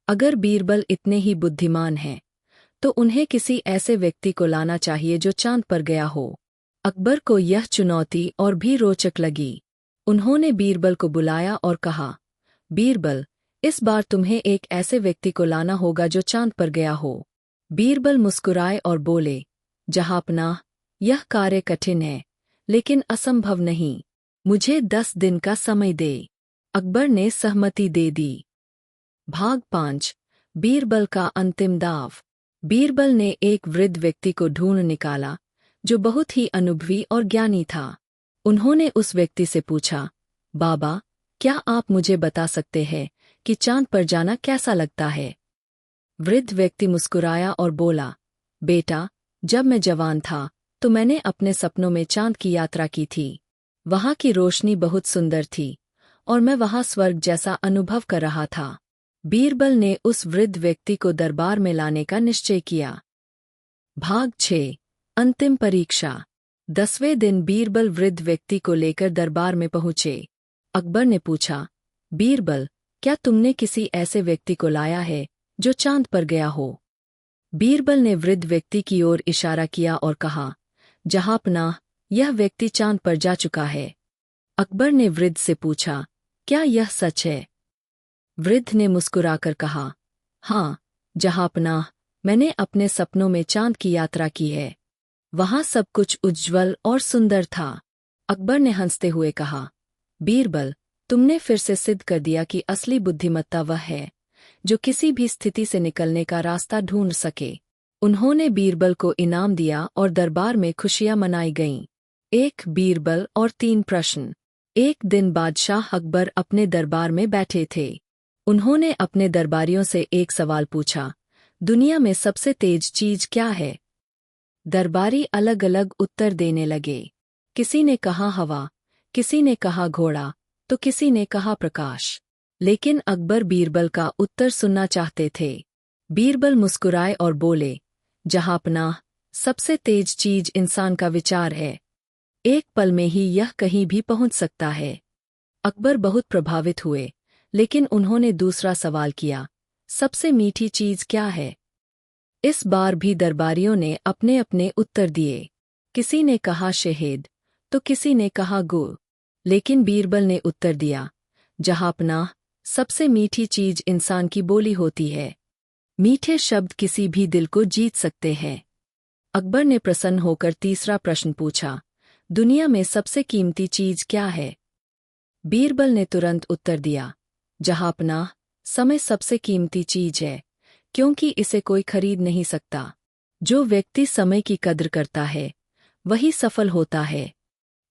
अगर बीरबल इतने ही बुद्धिमान हैं, तो उन्हें किसी ऐसे व्यक्ति को लाना चाहिए जो चांद पर गया हो। अकबर को यह चुनौती और भी रोचक लगी। उन्होंने बीरबल को बुलाया और कहा, बीरबल, इस बार तुम्हें एक ऐसे व्यक्ति को लाना होगा जो चांद पर गया हो। बीरबल मुस्कुराए और बोले, जहांपनाह, यह कार्य कठिन है, लेकिन असंभव नहीं। मुझे 10 दिन का समय दे। अकबर ने सहमति दे दी। भाग 5। बीरबल का अंतिम दाव। बीरबल ने एक वृद्ध व्यक्ति को ढूंढ निकाला, जो बहुत ही अनुभवी और ज्ञानी था। उन्होंने उस व्यक्ति से पूछा, बाबा, क्या आप मुझे बता सकते हैं कि चांद पर जाना कैसा लगता है? वृद्ध व्यक्ति मुस्कुराया और बोला, बेटा, जब मैं जवान था तो मैंने अपने सपनों में चांद की यात्रा की थी। वहां की रोशनी बहुत सुंदर थी और मैं वहां स्वर्ग जैसा अनुभव कर रहा था। बीरबल ने उस वृद्ध व्यक्ति को दरबार में लाने का निश्चय किया। भाग 6। अंतिम परीक्षा। 10वें दिन बीरबल वृद्ध व्यक्ति को लेकर दरबार में पहुंचे। अकबर ने पूछा, बीरबल, क्या तुमने किसी ऐसे व्यक्ति को लाया है जो चांद पर गया हो? बीरबल ने वृद्ध व्यक्ति की ओर इशारा किया और कहा, जहांपनाह, यह व्यक्ति चांद पर जा चुका है। अकबर ने वृद्ध से पूछा, क्या यह सच है? वृद्ध ने मुस्कुराकर कहा, हाँ, जहांपनाह, मैंने अपने सपनों में चांद की यात्रा की है। वहां सब कुछ उज्ज्वल और सुंदर था। अकबर ने हंसते हुए कहा, बीरबल, तुमने फिर से सिद्ध कर दिया कि असली बुद्धिमत्ता वह है जो किसी भी स्थिति से निकलने का रास्ता ढूंढ सके। उन्होंने बीरबल को इनाम दिया और दरबार में खुशियां मनाई गईं। 1 बीरबल और 3 प्रश्न। एक दिन बादशाह अकबर अपने दरबार में बैठे थे। उन्होंने अपने दरबारियों से एक सवाल पूछा, दुनिया में सबसे तेज चीज क्या है? दरबारी अलग अलग उत्तर देने लगे। किसी ने कहा हवा, किसी ने कहा घोड़ा, तो किसी ने कहा प्रकाश। लेकिन अकबर बीरबल का उत्तर सुनना चाहते थे। बीरबल मुस्कुराए और बोले, जहांपनाह, सबसे तेज चीज इंसान का विचार है। एक पल में ही यह कहीं भी पहुंच सकता है। अकबर बहुत प्रभावित हुए, लेकिन उन्होंने दूसरा सवाल किया, सबसे मीठी चीज क्या है? इस बार भी दरबारियों ने अपने अपने उत्तर दिए। किसी ने कहा शहद, तो किसी ने कहा गुड़, लेकिन बीरबल ने उत्तर दिया, जहांपनाह, सबसे मीठी चीज इंसान की बोली होती है। मीठे शब्द किसी भी दिल को जीत सकते हैं। अकबर ने प्रसन्न होकर तीसरा प्रश्न पूछा, दुनिया में सबसे कीमती चीज क्या है? बीरबल ने तुरंत उत्तर दिया, जहांपनाह, समय सबसे कीमती चीज है, क्योंकि इसे कोई खरीद नहीं सकता। जो व्यक्ति समय की कद्र करता है, वही सफल होता है।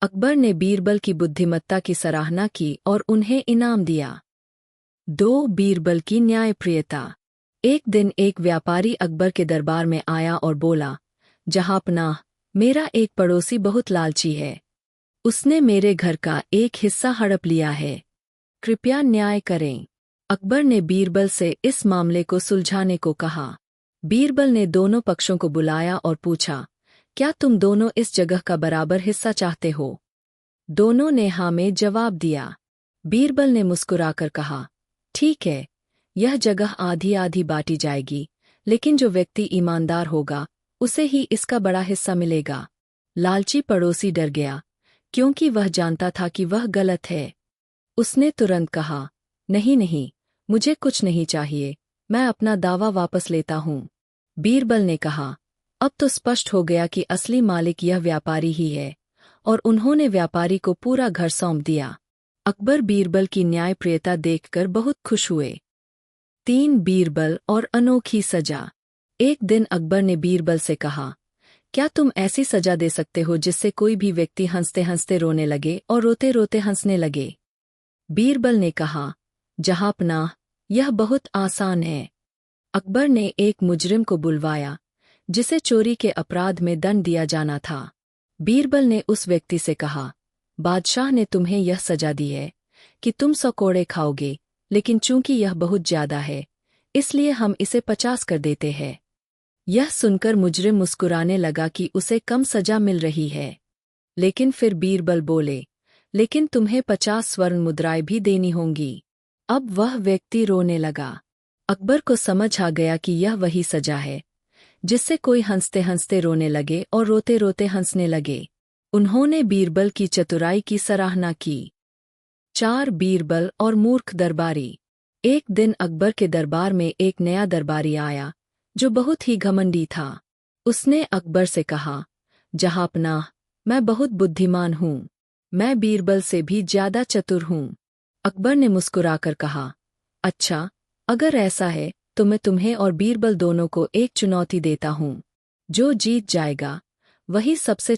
अकबर ने बीरबल की बुद्धिमत्ता की सराहना की और उन्हें इनाम दिया। 2 बीरबल की न्यायप्रियता। एक दिन एक व्यापारी अकबर के दरबार में आया और बोला, जहांपनाह, मेरा एक पड़ोसी बहुत लालची है। उसने मेरे घर का एक हिस्सा हड़प लिया है। कृपया न्याय करें। अकबर ने बीरबल से इस मामले को सुलझाने को कहा। बीरबल ने दोनों पक्षों को बुलाया और पूछा, क्या तुम दोनों इस जगह का बराबर हिस्सा चाहते हो? दोनों ने हाँ में जवाब दिया। बीरबल ने मुस्कुराकर कहा, ठीक है, यह जगह आधी आधी बांटी जाएगी, लेकिन जो व्यक्ति ईमानदार होगा उसे ही इसका बड़ा हिस्सा मिलेगा। लालची पड़ोसी डर गया, क्योंकि वह जानता था कि वह गलत है। उसने तुरंत कहा, नहीं नहीं, मुझे कुछ नहीं चाहिए, मैं अपना दावा वापस लेता हूँ। बीरबल ने कहा, अब तो स्पष्ट हो गया कि असली मालिक यह व्यापारी ही है, और उन्होंने व्यापारी को पूरा घर सौंप दिया। अकबर बीरबल की न्यायप्रियता देखकर बहुत खुश हुए। 3 बीरबल और अनोखी सजा। एक दिन अकबर ने बीरबल से कहा, क्या तुम ऐसी सजा दे सकते हो जिससे कोई भी व्यक्ति हंसते हंसते रोने लगे और रोते रोते हंसने लगे? बीरबल ने कहा, जहांपनाह, यह बहुत आसान है। अकबर ने एक मुजरिम को बुलवाया, जिसे चोरी के अपराध में दंड दिया जाना था। बीरबल ने उस व्यक्ति से कहा, बादशाह ने तुम्हें यह सजा दी है कि तुम 100 कोड़े खाओगे, लेकिन चूंकि यह बहुत ज्यादा है, इसलिए हम इसे 50 कर देते हैं। यह सुनकर मुजरिम मुस्कुराने लगा कि उसे कम सजा मिल रही है। लेकिन फिर बीरबल बोले, लेकिन तुम्हें 50 स्वर्ण मुद्राएं भी देनी होंगी। अब वह व्यक्ति रोने लगा। अकबर को समझ आ गया कि यह वही सजा है जिससे कोई हंसते हंसते रोने लगे और रोते रोते हंसने लगे। उन्होंने बीरबल की चतुराई की सराहना की। 4 बीरबल और मूर्ख दरबारी। एक दिन अकबर के दरबार में एक नया दरबारी आया, जो बहुत ही घमंडी था। उसने अकबर से कहा, जहांपनाह, मैं बहुत बुद्धिमान हूँ, मैं बीरबल से भी ज्यादा चतुर हूँ। अकबर ने मुस्कुराकर कहा, अच्छा, अगर ऐसा है तो मैं तुम्हें और बीरबल दोनों को एक चुनौती देता हूँ। जो जीत जाएगा वही सबसे